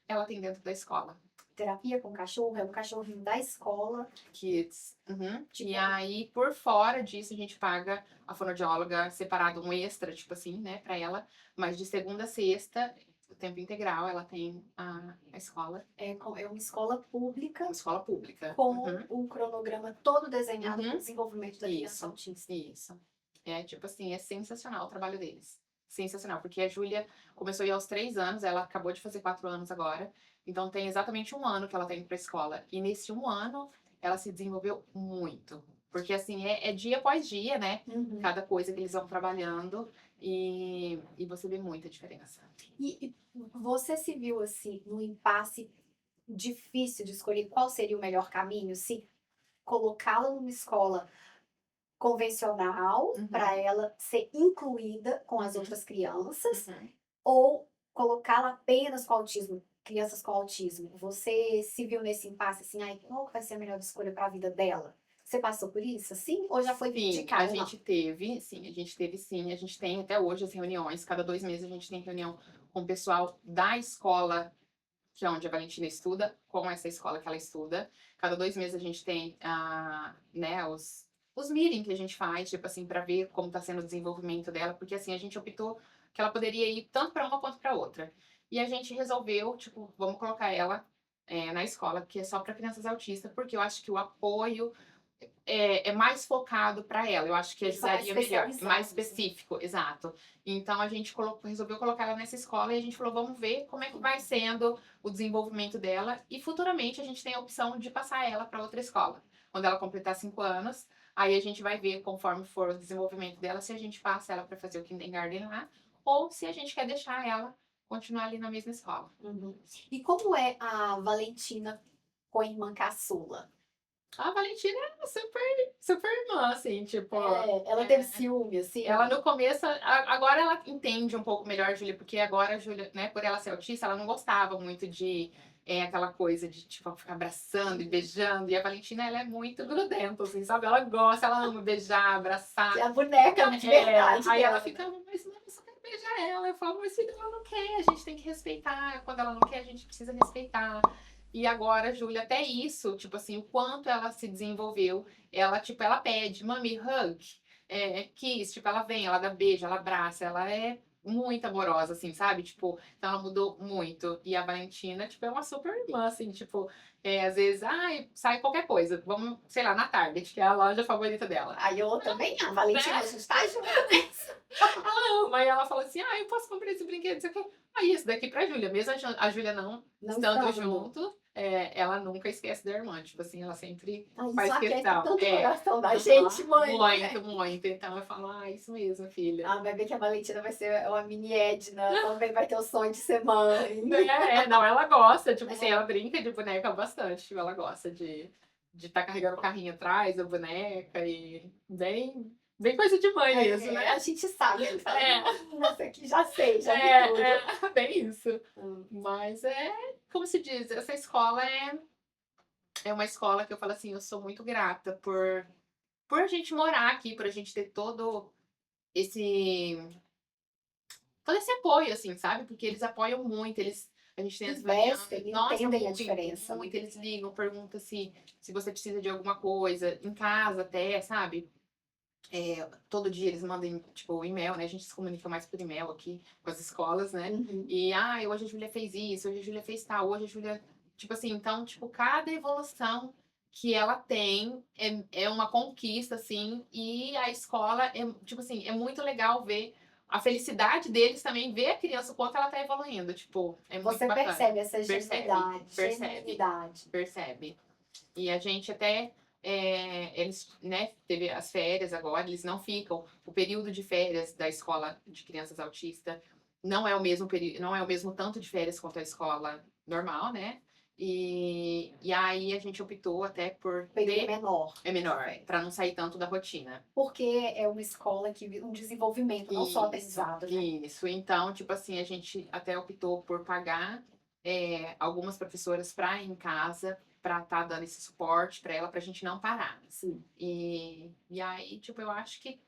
ela tem dentro da escola. Terapia com cachorro, é um cachorrinho da escola. Kids. Uhum. Tipo, E aí, por fora disso, a gente paga a fonoaudióloga separado um extra, tipo assim, né, pra ela. Mas de segunda a sexta, o tempo integral, ela tem a escola. é uma escola pública Uma escola pública. com Uhum. o cronograma todo desenhado para o Uhum. desenvolvimento da criança Isso, autista. isso. É, tipo assim, é sensacional o trabalho deles. Sensacional, porque a Júlia começou a ir aos 3 anos, ela acabou de fazer 4 anos agora. Então tem exatamente 1 ano que ela tá indo pra escola. E nesse 1 ano, ela se desenvolveu muito. Porque assim, é dia após dia, né? Cada coisa que eles vão trabalhando e você vê muita diferença. E você se viu assim, num impasse difícil de escolher qual seria o melhor caminho? Se colocá-la numa escola convencional para ela ser incluída com as outras crianças ou colocá-la apenas com autismo, crianças com autismo. Você se viu nesse impasse assim, ai, qual que vai ser a melhor escolha para a vida dela? Você passou por isso, assim? Ou já foi de Sim, cara? a gente teve, sim. A gente tem até hoje as reuniões. Cada 2 meses a gente tem reunião com o pessoal da escola que é onde a Valentina estuda, com essa escola que ela estuda. Cada 2 meses a gente tem né, os meetings que a gente faz, tipo assim, para ver como está sendo o desenvolvimento dela, porque assim, a gente optou que ela poderia ir tanto para uma quanto para outra. E a gente resolveu, tipo, vamos colocar ela na escola, que é só para crianças autistas, porque eu acho que o apoio é mais focado para ela. Eu acho que Eles são mais ajudaria melhor, mais especializados, né? específico, exato. Então a gente resolveu colocar ela nessa escola e a gente falou, vamos ver como é que vai sendo o desenvolvimento dela e futuramente a gente tem a opção de passar ela para outra escola. Quando ela completar 5 anos, aí a gente vai ver conforme for o desenvolvimento dela se a gente passa ela para fazer o kindergarten lá ou se a gente quer deixar ela continuar ali na mesma escola. E como é a Valentina com a irmã caçula? A Valentina é super, super irmã, assim, tipo. Ela teve ciúme, assim? Ela no começo, agora ela entende um pouco melhor a Júlia, porque agora a Júlia, né, por ela ser autista, ela não gostava muito de aquela coisa de, tipo, ficar abraçando e beijando. E a Valentina, ela é muito grudenta, assim, sabe? Ela gosta, ela ama beijar, abraçar. A boneca de verdade Aí dela. ela fica, mas não, eu só quero beijar ela. Eu falo, mas filho, ela não quer, a gente tem que respeitar. Quando ela não quer, a gente precisa respeitar. E agora, a Júlia, até isso, tipo assim, o quanto ela se desenvolveu, ela, tipo, ela pede, mami, hug, kiss, tipo, ela vem, ela dá beijo, ela abraça, ela é muito amorosa, assim, sabe? Tipo, então ela mudou muito. E a Valentina, tipo, é uma super irmã, assim, tipo, às vezes, ai, sai qualquer coisa, vamos, sei lá, na Target, que é a loja favorita dela. Aí eu também, a Valentina, a gente tá junto nessa. Ela ama, e ela fala assim, ah, eu posso comprar esse brinquedo, não sei o quê. Aí, esse daqui pra Júlia, mesmo a Júlia não estando junto, ela nunca esquece da irmã, tipo assim, ela sempre Isso faz aquece questão. tanto o coração da gente, mãe. Muito, muito. Então eu falo, isso mesmo, filha. Vai ver que a Valentina vai ser uma mini Edna, também vai ter o sonho de ser mãe. Não, ela gosta, tipo assim, ela brinca de boneca bastante, tipo, ela gosta de estar carregando o carrinho atrás da boneca e bem coisa de mãe mesmo, né? A gente sabe, ele fala, É. Nossa, aqui já sei, já vi tudo. Bem isso. Mas como se diz, essa escola é uma escola que eu falo assim, eu sou muito grata por a gente morar aqui, por a gente ter esse todo esse apoio, assim, sabe? Porque eles apoiam muito, a gente tem as Investem, nossa, entendem a muito, diferença. muito, eles ligam, perguntam se você precisa de alguma coisa, em casa até, sabe? Todo dia eles mandam, tipo, e-mail, né? A gente se comunica mais por e-mail aqui com as escolas, né? E, hoje a Júlia fez isso, hoje a Júlia fez tal, hoje a Júlia... Tipo assim, então, tipo, cada evolução que ela tem é uma conquista, assim, e a escola tipo assim, é muito legal ver a felicidade deles também, ver a criança o quanto ela tá evoluindo, tipo, é muito Você bacana. percebe essa genuinidade, genuinidade. Percebe. E a gente até, eles, né, teve as férias agora, eles não ficam, o período de férias da escola de crianças autistas não é o mesmo período, não é o mesmo tanto de férias quanto a escola normal, né? E aí a gente optou até por período menor. É menor, para não sair tanto da rotina. Porque é uma escola que um desenvolvimento, não só aprendizado, né? Isso, então, tipo assim, a gente até optou por pagar algumas professoras para ir em casa, para estar dando esse suporte para ela, pra gente não parar. Sim. E aí, tipo, eu acho que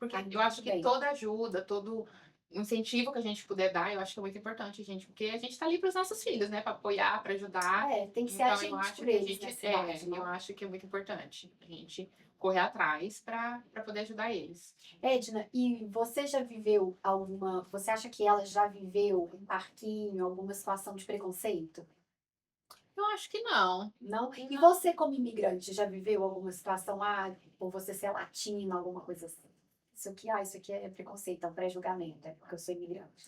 toda ajuda, todo incentivo que a gente puder dar, eu acho que é muito importante, gente, porque a gente tá ali para os nossos filhos, né, para apoiar, para ajudar. Tem que ser Então, a gente por eles nessa idade, né? eu acho que é muito importante a gente correr atrás para poder ajudar eles. Edna, e você já viveu você acha que ela já viveu um parquinho, alguma situação de preconceito? Eu acho que não. Não? E você, como imigrante, já viveu alguma situação, por você ser latina, alguma coisa assim? Isso aqui é preconceito, é um pré-julgamento, é porque eu sou imigrante.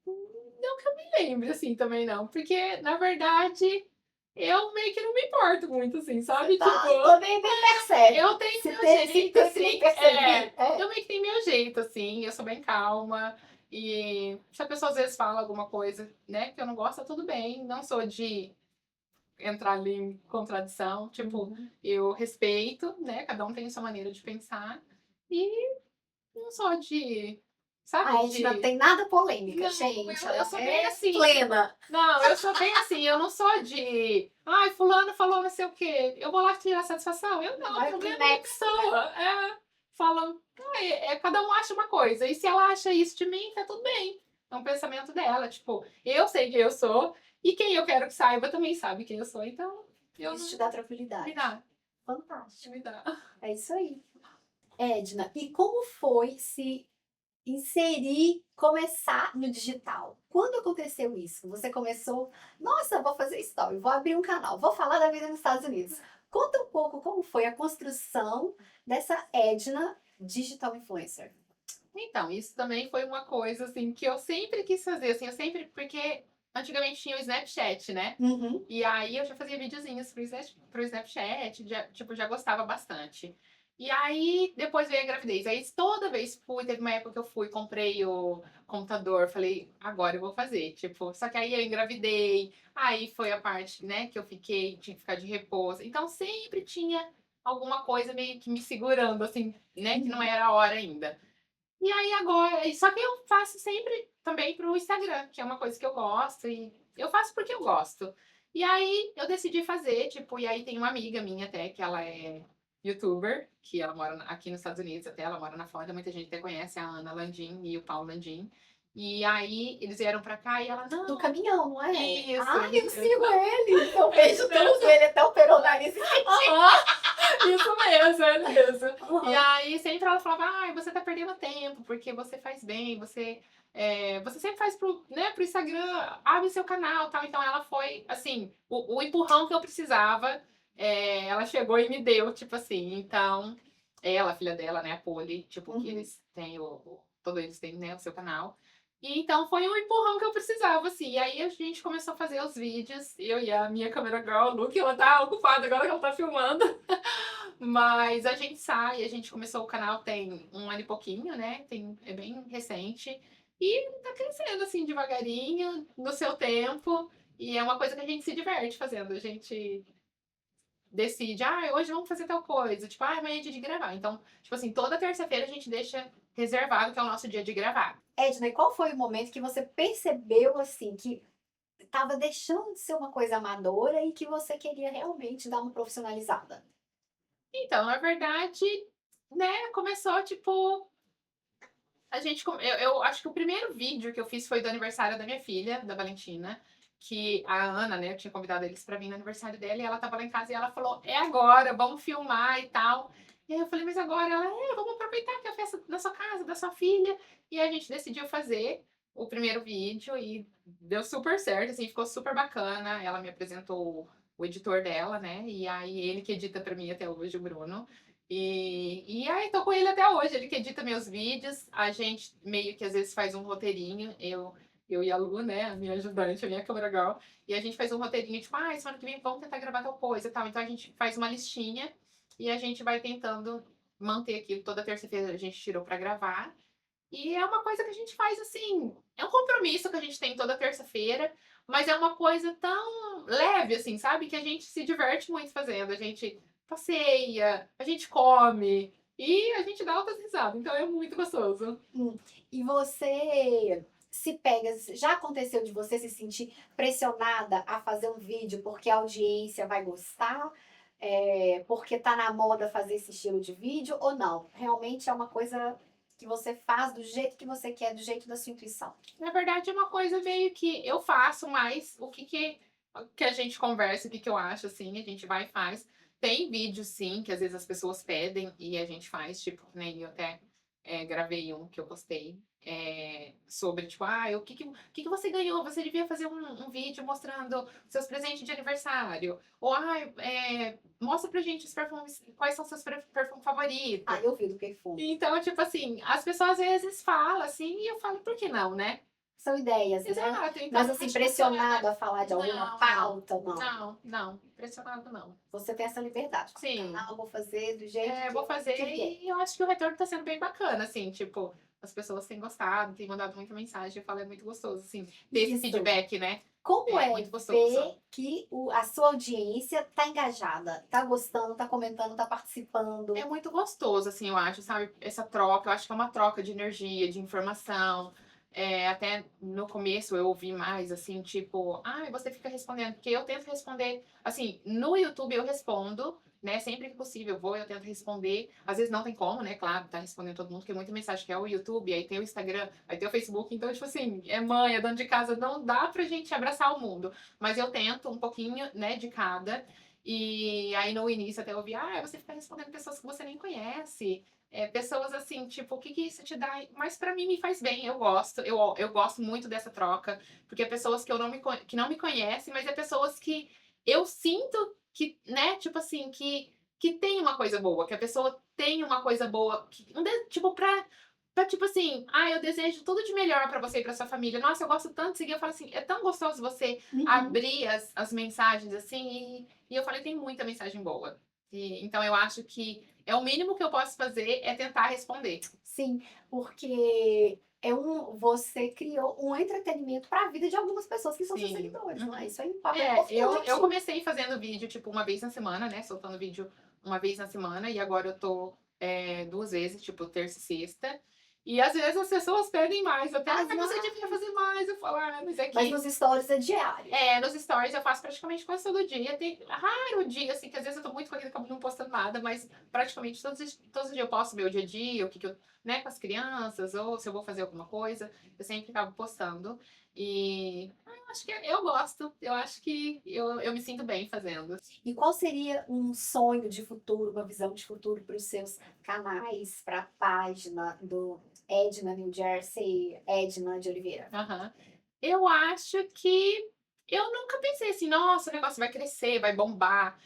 Não que eu me lembre, assim, também não. Porque, na verdade, eu meio que não me importo muito, assim, sabe? Então nem percebe. Eu tenho meu jeito, assim. Eu meio que tenho meu jeito, assim. Eu sou bem calma. E se a pessoa às vezes fala alguma coisa, né, que eu não gosto, tudo bem. Não sou de entrar ali em contradição. Tipo, eu respeito, né? Cada um tem a sua maneira de pensar. E não sou de... Sabe? A gente não tem nada polêmica, Não, gente. eu sou bem assim. Plena. Não, eu sou bem assim. Eu não sou de... fulano falou não sei o quê. Eu vou lá tirar satisfação. Eu não, o problema é da pessoa. Falam... cada um acha uma coisa. E se ela acha isso de mim, tá tudo bem. É um pensamento dela. Tipo, eu sei quem eu sou. E quem eu quero que saiba também sabe quem eu sou. Então, isso te dá tranquilidade. Me dá. Fantástico. Me dá. É isso aí. Edna, e como foi se começar no digital? Quando aconteceu isso? Você começou, nossa, vou fazer story, vou abrir um canal, vou falar da vida nos Estados Unidos. Conta um pouco como foi a construção dessa Edna Digital Influencer. Então, isso também foi uma coisa, assim, que eu sempre quis fazer, assim, porque antigamente tinha o Snapchat, né? E aí eu já fazia videozinhos pro Snapchat, já gostava bastante. E aí, depois veio a gravidez. Aí, toda vez teve uma época que eu fui, comprei o computador, falei, agora eu vou fazer. Tipo, só que aí eu engravidei, aí foi a parte, né, que eu fiquei, tinha que ficar de repouso. Então, sempre tinha alguma coisa meio que me segurando, assim, né, que não Uhum. era a hora ainda. E aí agora, só que eu faço sempre também pro Instagram, que é uma coisa que eu gosto e eu faço porque eu gosto. E aí eu decidi fazer, tipo, e aí tem uma amiga minha até, que ela é youtuber, que ela mora aqui nos Estados Unidos até, ela mora na Flórida, muita gente até conhece a Ana Landim e o Paulo Landim. E aí eles vieram pra cá e ela, Do não, caminhão, não é? isso, Ah, eu sigo ele, eu vejo tudo, ele até operou o nariz. isso mesmo, é mesmo. E Aham. aí sempre ela falava, ai, você tá perdendo tempo, porque você faz bem, você sempre faz pro Instagram, abre seu canal, tal. Então ela foi, assim, o empurrão que eu precisava, ela chegou e me deu, tipo assim. Então, ela, a filha dela, né, a Polly, tipo, que Uhum. eles têm todos eles têm, né, o seu canal. E então foi um empurrão que eu precisava, assim. E aí a gente começou a fazer os vídeos, eu e a minha câmera girl, a Lu, que ela tá ocupada agora que ela tá filmando. Mas a gente sai, a gente começou o canal tem um ano e pouquinho, né? É bem recente. E tá crescendo assim devagarinho, no seu tempo. E é uma coisa que a gente se diverte fazendo. A gente decide, hoje vamos fazer tal coisa. Tipo, amanhã é dia de gravar. Então, tipo assim, toda terça-feira a gente deixa reservado que é o nosso dia de gravar. Edna, e qual foi o momento que você percebeu, assim, que estava deixando de ser uma coisa amadora e que você queria realmente dar uma profissionalizada? Então, na verdade, né, começou tipo. Eu acho que o primeiro vídeo que eu fiz foi do aniversário da minha filha, da Valentina, que a Ana, né, eu tinha convidado eles pra vir no aniversário dela e ela tava lá em casa e ela falou: é agora, vamos filmar e tal. E aí eu falei: mas agora? Ela: vamos aproveitar que é a festa da sua casa, da sua filha. E a gente decidiu fazer o primeiro vídeo e deu super certo, assim, ficou super bacana. Ela me apresentou o editor dela, né, e aí ele que edita pra mim até hoje, o Bruno. E aí tô com ele até hoje, ele que edita meus vídeos, a gente meio que às vezes faz um roteirinho, eu e a Lu, né, a minha ajudante, a minha câmera girl, e a gente faz um roteirinho, tipo, semana que vem vamos tentar gravar tal coisa e tal. Então a gente faz uma listinha e a gente vai tentando manter aquilo. Toda terça-feira a gente tirou pra gravar. E é uma coisa que a gente faz assim, é um compromisso que a gente tem toda terça-feira, mas é uma coisa tão leve assim, sabe? Que a gente se diverte muito fazendo. A gente passeia, a gente come e a gente dá altas risadas. Então é muito gostoso. Hum. E você se pega, já aconteceu de você se sentir pressionada a fazer um vídeo porque a audiência vai gostar, porque tá na moda fazer esse estilo de vídeo ou não? Realmente é uma coisa que você faz do jeito que você quer, do jeito da sua intuição? Na verdade, é uma coisa meio que eu faço, mas que a gente conversa, o que eu acho, assim, a gente vai e faz. Tem vídeos, sim, que às vezes as pessoas pedem e a gente faz, tipo, que nem eu até gravei um que eu postei sobre, tipo, o que você ganhou? Você devia fazer um vídeo mostrando seus presentes de aniversário. Ou, mostra pra gente os perfumes, quais são seus perfumes favoritos. Ah, eu vi do perfume. Então, tipo assim, as pessoas às vezes falam assim, e eu falo, por que não, né? São ideias, né? Exato, então Mas eu assim, acho bacana. pressionado a falar de alguma Não, não, pauta, não. não, impressionado não. Você tem essa liberdade. Sim, Ah, eu vou fazer do jeito vou fazer que vier. e eu acho que o retorno tá sendo bem bacana, assim, tipo, as pessoas têm gostado, têm mandado muita mensagem, eu falo, é muito gostoso, assim, ter esse Isso. feedback, né? Como É é muito gostoso. ver que a sua audiência tá engajada, tá gostando, tá comentando, tá participando? É muito gostoso, assim, eu acho, sabe? Essa troca, eu acho que é uma troca de energia, de informação. Até no começo eu ouvi mais, assim, tipo, você fica respondendo, porque eu tento responder, assim, no YouTube eu respondo, né? Sempre que possível eu tento responder. Às vezes não tem como, né? Claro, tá respondendo todo mundo, porque é muita mensagem que é o YouTube, aí tem o Instagram, aí tem o Facebook, então, tipo assim, é mãe, é dona de casa, não dá pra gente abraçar o mundo. Mas eu tento um pouquinho, né, de cada. E aí no início até eu ouvi, você fica respondendo pessoas que você nem conhece. Pessoas assim, tipo, o que que isso te dá? Mas pra mim me faz bem, eu gosto. Eu gosto muito dessa troca, porque é pessoas que que não me conhecem, mas é pessoas que eu sinto que, né, tipo assim, que tem uma coisa boa, que a pessoa tem uma coisa boa, tipo, tipo assim, eu desejo tudo de melhor pra você e pra sua família. Nossa, eu gosto tanto de seguir. Eu falo assim, é tão gostoso você Uhum. abrir as mensagens assim, e eu falei, tem muita mensagem boa. Então eu acho que é o mínimo que eu posso fazer é tentar responder. Sim, porque você criou um entretenimento para a vida de algumas pessoas que são seus Sim. seguidores, não é? Uhum. Isso é um papel Eu importante. comecei fazendo vídeo, tipo, uma vez na semana, né? Soltando vídeo uma vez na semana, e agora eu tô 2 vezes, tipo, terça e sexta. E às vezes as pessoas pedem mais, até, Mas ah, você devia fazer mais. Eu falo, ah, mas é Mas que nos stories é diário. nos stories eu faço praticamente quase todo dia. Tem raro dia, assim, que às vezes eu tô muito corrida, acabo não postando nada, mas praticamente todos os dias eu posto meu dia a dia, o que eu, né, com as crianças, ou se eu vou fazer alguma coisa, eu sempre acabo postando. E eu acho que eu gosto, eu acho que eu me sinto bem fazendo. E qual seria um sonho de futuro, uma visão de futuro para os seus canais, para a página do Edna New Jersey, Edna de Oliveira? Aham. Eu acho que eu nunca pensei assim: "Nossa, o negócio vai crescer, vai bombar".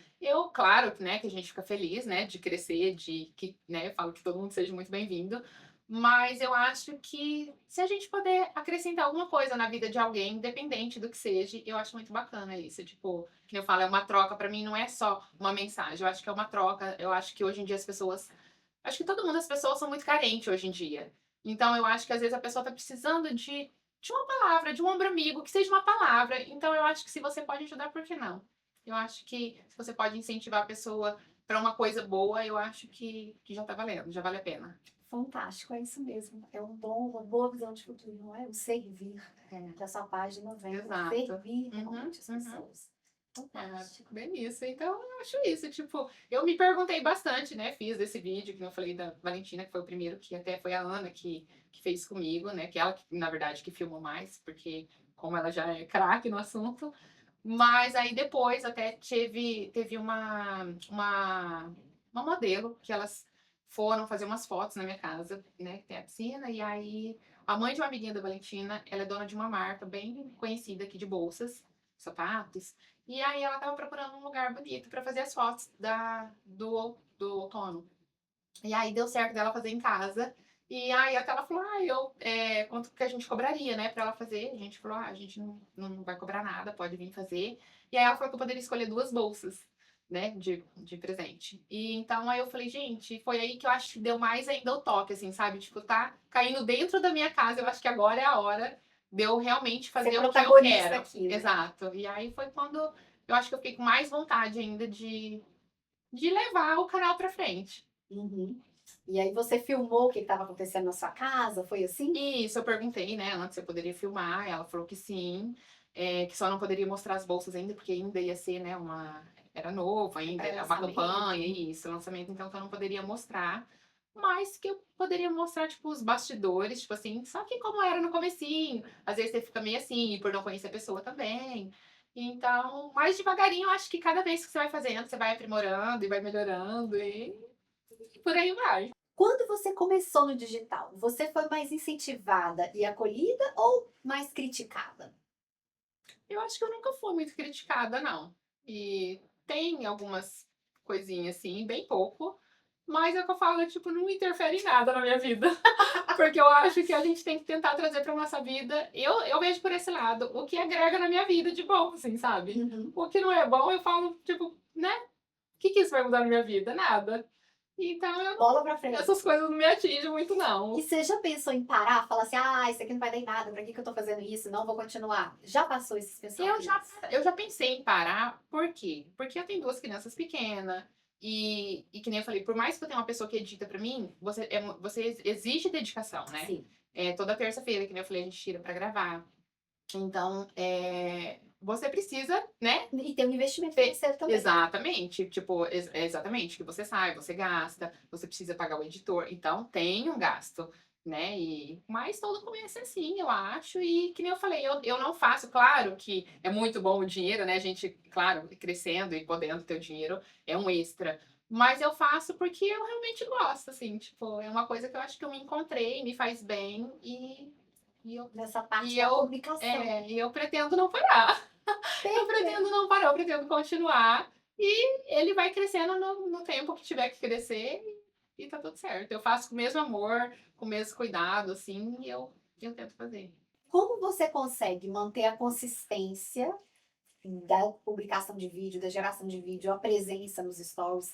Claro que, né, que a gente fica feliz, né, de crescer, de que, né, eu falo que todo mundo seja muito bem-vindo, mas eu acho que se a gente puder acrescentar alguma coisa na vida de alguém, independente do que seja, eu acho muito bacana isso, tipo, que nem eu falo, é uma troca, pra mim não é só uma mensagem, eu acho que é uma troca, eu acho que hoje em dia acho que todo mundo, as pessoas são muito carentes hoje em dia. Então eu acho que às vezes a pessoa tá precisando de uma palavra, de um ombro amigo, que seja uma palavra. Então eu acho que se você pode ajudar, por que não? Eu acho que se você pode incentivar a pessoa para uma coisa boa, eu acho que já tá valendo, já vale a pena. Fantástico, é isso mesmo. É uma boa visão de futuro, não é? O servir, É, que essa página vem para exato. servir Uhum, realmente as uhum. pessoas. Fantástico. Bem isso. Então, eu acho isso. Tipo, eu me perguntei bastante, né? Fiz esse vídeo que eu falei da Valentina, que foi o primeiro, que até foi a Ana que fez comigo, né? Que ela, na verdade, que filmou mais, porque como ela já é craque no assunto. Mas aí depois até teve uma modelo que elas foram fazer umas fotos na minha casa, né? Que tem a piscina, e aí a mãe de uma amiguinha da Valentina, ela é dona de uma marca bem conhecida aqui de bolsas, sapatos. E aí ela tava procurando um lugar bonito para fazer as fotos do outono. E aí deu certo dela fazer em casa. E aí até ela falou, quanto que a gente cobraria, né, pra ela fazer. A gente falou, a gente não vai cobrar nada, pode vir fazer. E aí ela falou que eu poderia escolher 2 bolsas, né, de presente. E então aí eu falei, gente, foi aí que eu acho que deu mais ainda o toque, assim, sabe? Tipo, tá caindo dentro da minha casa, eu acho que agora é a hora de eu realmente Ser fazer o que eu protagonista quero. aqui, né? Exato. E aí foi quando eu acho que eu fiquei com mais vontade ainda de levar o canal pra frente. Uhum. E aí você filmou o que estava acontecendo na sua casa, foi assim? Isso, eu perguntei, né, antes se eu poderia filmar, ela falou que sim, que só não poderia mostrar as bolsas ainda, porque ainda ia ser, né, era novo ainda, era uma Pré-lançamento. campanha, isso, lançamento, então que eu não poderia mostrar, mas que eu poderia mostrar, tipo, os bastidores, tipo assim, só que como era no comecinho, às vezes você fica meio assim, por não conhecer a pessoa também, então, mais devagarinho, eu acho que cada vez que você vai fazendo, você vai aprimorando e vai melhorando e por aí vai. Quando você começou no digital, você foi mais incentivada e acolhida ou mais criticada? Eu acho que eu nunca fui muito criticada, não. E tem algumas coisinhas assim, bem pouco, mas é o que eu falo, tipo, não interfere em nada na minha vida. Porque eu acho que a gente tem que tentar trazer pra nossa vida. Eu vejo por esse lado, o que agrega na minha vida de bom, assim, sabe? Uhum. O que não é bom, eu falo, tipo, né? O que isso vai mudar na minha vida? Nada. Então, Bola pra frente. essas coisas não me atingem muito, não. E você já pensou em parar? Falar assim, ah, isso aqui não vai dar em nada, pra que eu tô fazendo isso? Não vou continuar. Já passou esses Eu já, pensamentos? eu já pensei em parar, por quê? Porque eu tenho 2 crianças pequenas, e que nem eu falei, por mais que eu tenha uma pessoa que edita pra mim, você exige dedicação, né? Sim. Toda terça-feira, que nem eu falei, a gente tira pra gravar. Então, você precisa, né? E tem um investimento Ter- financeiro também. Exatamente, tipo, exatamente, que você sai, você gasta, você precisa pagar o editor, então tem um gasto, né? Mas todo começo é assim, eu acho, e que nem eu falei, eu não faço, claro que é muito bom o dinheiro, né? A gente, claro, crescendo e podendo ter o dinheiro é um extra, mas eu faço porque eu realmente gosto, assim, tipo, é uma coisa que eu acho que eu me encontrei, me faz bem e eu, Nessa parte e da eu, comunicação. e eu pretendo não parar. Eu Perfeito. pretendo não parar, eu pretendo continuar. E ele vai crescendo no tempo que tiver que crescer e tá tudo certo. Eu faço com o mesmo amor, com o mesmo cuidado, assim, e eu tento fazer. Como você consegue manter a consistência da publicação de vídeo, da geração de vídeo, a presença nos stories,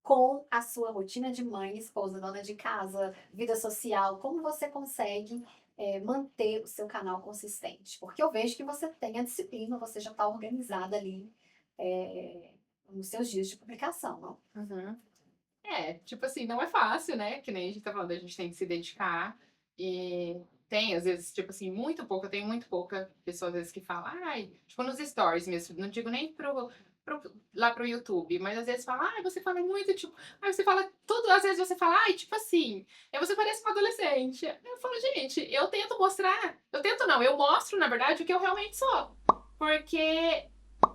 com a sua rotina de mãe, esposa, dona de casa, vida social, como você consegue manter o seu canal consistente? Porque eu vejo que você tem a disciplina, você já está organizada ali nos seus dias de publicação, não? Uhum. Tipo assim, não é fácil, né? Que nem a gente tá falando, a gente tem que se dedicar. E tem, às vezes, tipo assim, muito pouco, eu tenho muito pouca pessoa, às vezes, que fala, ai, tipo nos stories mesmo, não digo nem lá pro YouTube, mas às vezes fala, ai, você fala muito, tipo, ai, você fala tudo, às vezes você fala, ai, tipo assim, aí você parece uma adolescente. Eu falo, gente, eu tento mostrar, eu tento não, eu mostro, na verdade, o que eu realmente sou. Porque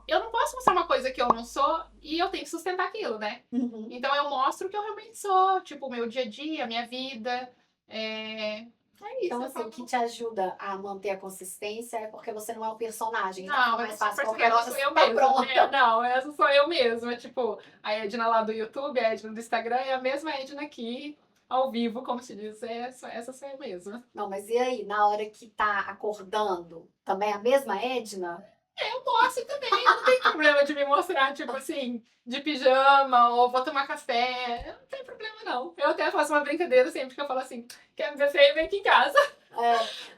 eu não posso mostrar uma coisa que eu não sou e eu tenho que sustentar aquilo, né? Uhum. Então eu mostro o que eu realmente sou, tipo, o meu dia a dia, a minha vida. É isso, Então, eu assim, o falo. que te ajuda a manter a consistência é porque você não é um personagem, então fica Não, mais essa fácil, qualquer personagem hora sou você eu tá mesma. pronta. Não, essa sou eu mesma. Tipo, a Edna lá do YouTube, a Edna do Instagram é a mesma Edna aqui, ao vivo, como se diz. Essa sou eu mesma. Não, mas e aí, na hora que tá acordando, também a mesma Edna? Eu mostro também, eu não tenho problema de me mostrar, tipo assim, de pijama ou vou tomar café. Não tem problema, não. Eu até faço uma brincadeira sempre que eu falo assim, quer me ver feio, vem aqui em casa.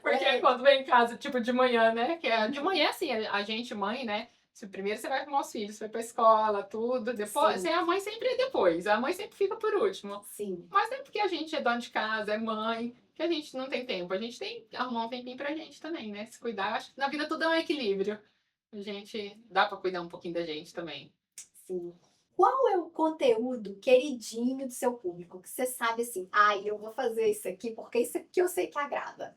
Porque É, quando vem em casa, tipo, de manhã, né? Que é de manhã, assim, a gente, mãe, né? Primeiro você vai arrumar os filhos, você vai pra escola, tudo. Depois, sim, a mãe sempre é depois. A mãe sempre fica por último. sim. Mas não é porque a gente é dona de casa, é mãe, que a gente não tem tempo. A gente tem que arrumar um tempinho pra gente também, né? Se cuidar. Eu acho que na vida tudo é um equilíbrio. A gente dá pra cuidar um pouquinho da gente também. Sim. Qual é o conteúdo queridinho do seu público? Que você sabe assim, ai, eu vou fazer isso aqui porque isso aqui eu sei que agrada.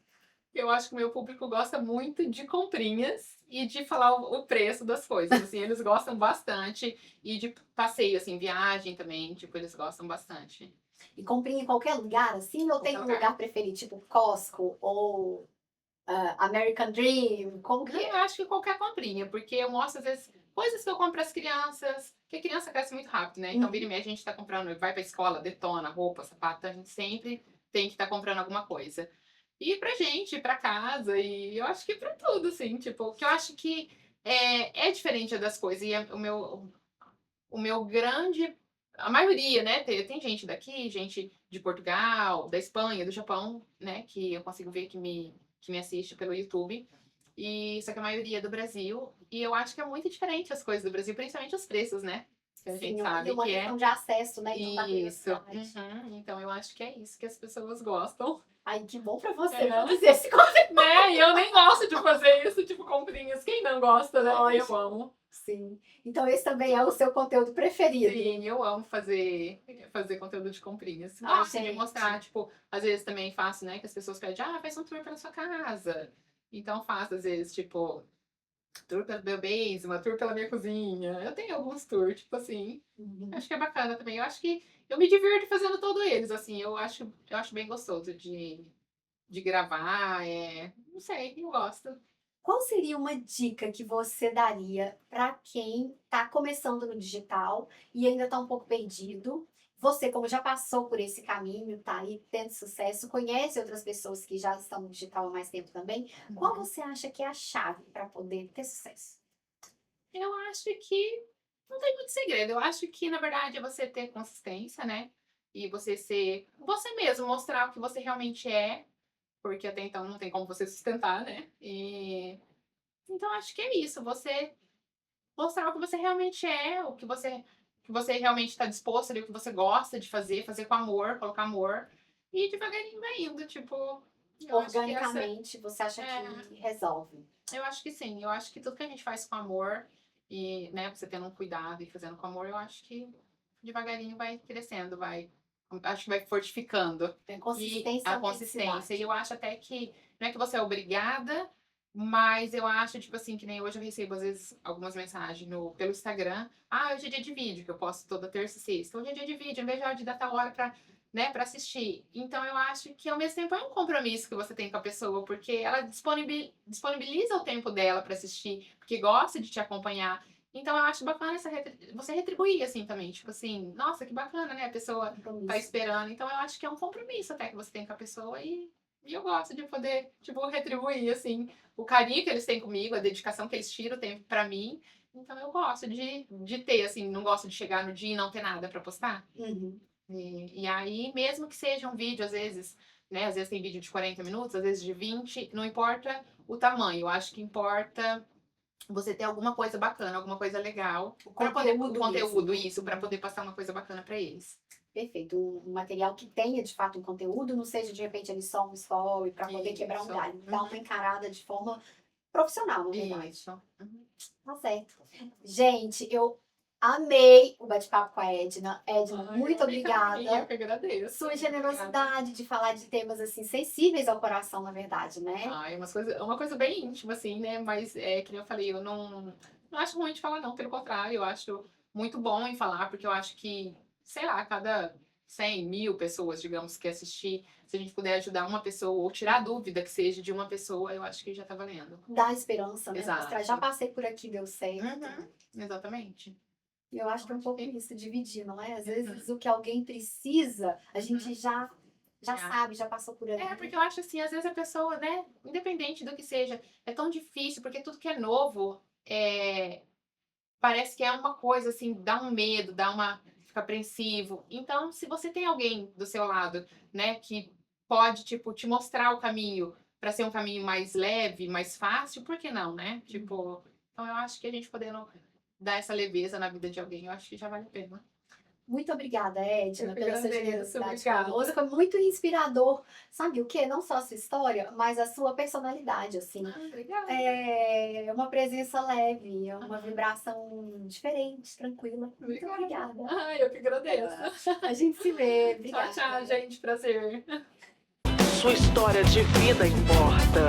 Eu acho que o meu público gosta muito de comprinhas e de falar o preço das coisas, assim, eles gostam bastante. E de passeio, assim, viagem também, tipo, eles gostam bastante. E comprinha em qualquer lugar, assim, ou tem Qualquer um lugar. lugar preferido, tipo Costco ou American Dream? Como que Não, eu é? acho que qualquer comprinha, porque eu mostro, às vezes, coisas que eu compro para as crianças, porque a criança cresce muito rápido, né? Então, vira e Uhum. meia, a gente tá comprando, vai pra escola, detona, roupa, sapato, então a gente sempre tem que estar comprando alguma coisa. E pra gente, pra casa, e eu acho que pra tudo, assim, tipo, que eu acho que é diferente das coisas. E o meu grande. A maioria, né? Tem gente daqui, gente de Portugal, da Espanha, do Japão, né? Que eu consigo ver que me assiste pelo YouTube. E só que a maioria é do Brasil. E eu acho que é muito diferente as coisas do Brasil, principalmente os preços, né? Que a Sim, gente e sabe uma que é questão de acesso, né? Então, da isso. curiosidade. Então eu acho que é isso que as pessoas gostam. Ai, que bom pra você É. produzir esse conteúdo. Né? E eu nem gosto de fazer isso, tipo, comprinhas. Quem não gosta, né? Eu Lógico. amo. Sim. Então, esse também é o seu conteúdo preferido. Sim, eu amo fazer conteúdo de comprinhas. Ai, Gosto de mostrar, gente. tipo, às vezes também faço, né, que as pessoas pedem, faz um tour pela sua casa. Então faço, às vezes, tipo, tour pelo meu basement, tour pela minha cozinha. Eu tenho alguns tours, tipo assim. Uhum. Acho que é bacana também. Eu acho que eu me divirto fazendo todos eles, assim. Eu acho bem gostoso de gravar, não sei, eu gosto. Qual seria uma dica que você daria para quem está começando no digital e ainda está um pouco perdido? Você, como já passou por esse caminho, está aí tendo sucesso, conhece outras pessoas que já estão no digital há mais tempo também. Qual você acha que é a chave para poder ter sucesso? Eu acho que não tem muito segredo. Eu acho que, na verdade, é você ter consistência, né? E você ser você mesmo, mostrar o que você realmente é, porque até então não tem como você sustentar, né? Então acho que é isso, você mostrar o que você realmente é, o que você realmente está disposto ali, o que você gosta de fazer, fazer com amor, colocar amor, e devagarinho vai indo, tipo, eu acho que essa Organicamente, você acha é, que resolve? eu acho que sim, eu acho que tudo que a gente faz com amor e, né, você tendo um cuidado e fazendo com amor, eu acho que devagarinho vai crescendo, acho que vai fortificando. É E consistência e a consistência. E autenticidade. eu acho até que não é que você é obrigada, mas eu acho, tipo assim, que nem hoje eu recebo, às vezes, algumas mensagens pelo Instagram. Hoje é dia de vídeo, que eu posto toda terça e sexta. Hoje é dia de vídeo, eu vejo a hora de dar tal hora pra, né, pra assistir. Então eu acho que ao mesmo tempo é um compromisso que você tem com a pessoa, porque ela disponibiliza o tempo dela pra assistir, porque gosta de te acompanhar. Então eu acho bacana você retribuir assim também, tipo assim, nossa, que bacana, né? A pessoa tá Compromisso. esperando. Então eu acho que é um compromisso até que você tem com a pessoa e E eu gosto de poder, tipo, retribuir, assim, o carinho que eles têm comigo, a dedicação que eles tiram, tempo pra mim. Então eu gosto de ter, assim, não gosto de chegar no dia e não ter nada pra postar. Uhum. E aí, mesmo que seja um vídeo, às vezes, né? Às vezes tem vídeo de 40 minutos, às vezes de 20, não importa o tamanho. Eu acho que importa você ter alguma coisa bacana, alguma coisa legal, para poder o conteúdo, mesmo. isso, para poder passar uma coisa bacana para eles. Perfeito. Um material que tenha de fato um conteúdo, não seja de repente ali só um story para poder quebrar um Isso. galho. Dar uma encarada de forma profissional, na verdade. Isso. Uhum. Tá certo. Gente, eu amei o bate-papo com a Edna. Edna, Ai, muito eu amei também, obrigada. eu que agradeço. Sua Obrigada. generosidade de falar de temas assim sensíveis ao coração, na verdade, né? Ai, uma coisa bem íntima, assim, né? Mas, que nem eu falei, eu não acho ruim de falar, não. Pelo contrário, eu acho muito bom em falar, porque eu acho que, sei lá, cada 100, 1000 pessoas, digamos, que assistir, se a gente puder ajudar uma pessoa ou tirar a dúvida que seja de uma pessoa, eu acho que já tá valendo. Dá esperança, né? Exato. Mostrar, já passei por aqui, deu certo. Exatamente. E eu acho que é um Acho pouco que- isso, dividir, não é? Às vezes o que alguém precisa, a gente já sabe, já passou por ali. Porque eu acho assim, às vezes a pessoa, né, independente do que seja, é tão difícil, porque tudo que é novo, parece que é uma coisa assim, dá um medo, fica apreensivo. Então, se você tem alguém do seu lado, né, que pode, tipo, te mostrar o caminho para ser um caminho mais leve, mais fácil, por que não, né? Tipo, então eu acho que a gente podendo dar essa leveza na vida de alguém, eu acho que já vale a pena. Muito obrigada, Edna, Eu que pela sua agradeço, generosidade obrigada. conosco. Foi muito inspirador. Sabe o quê? Não só a sua história, mas a sua personalidade, assim. Obrigada. É uma presença leve, é uma vibração diferente, tranquila. Muito obrigada. Ai, eu que agradeço. A gente se vê. Obrigada. Tchau, tchau, gente. Prazer. Sua história de vida importa.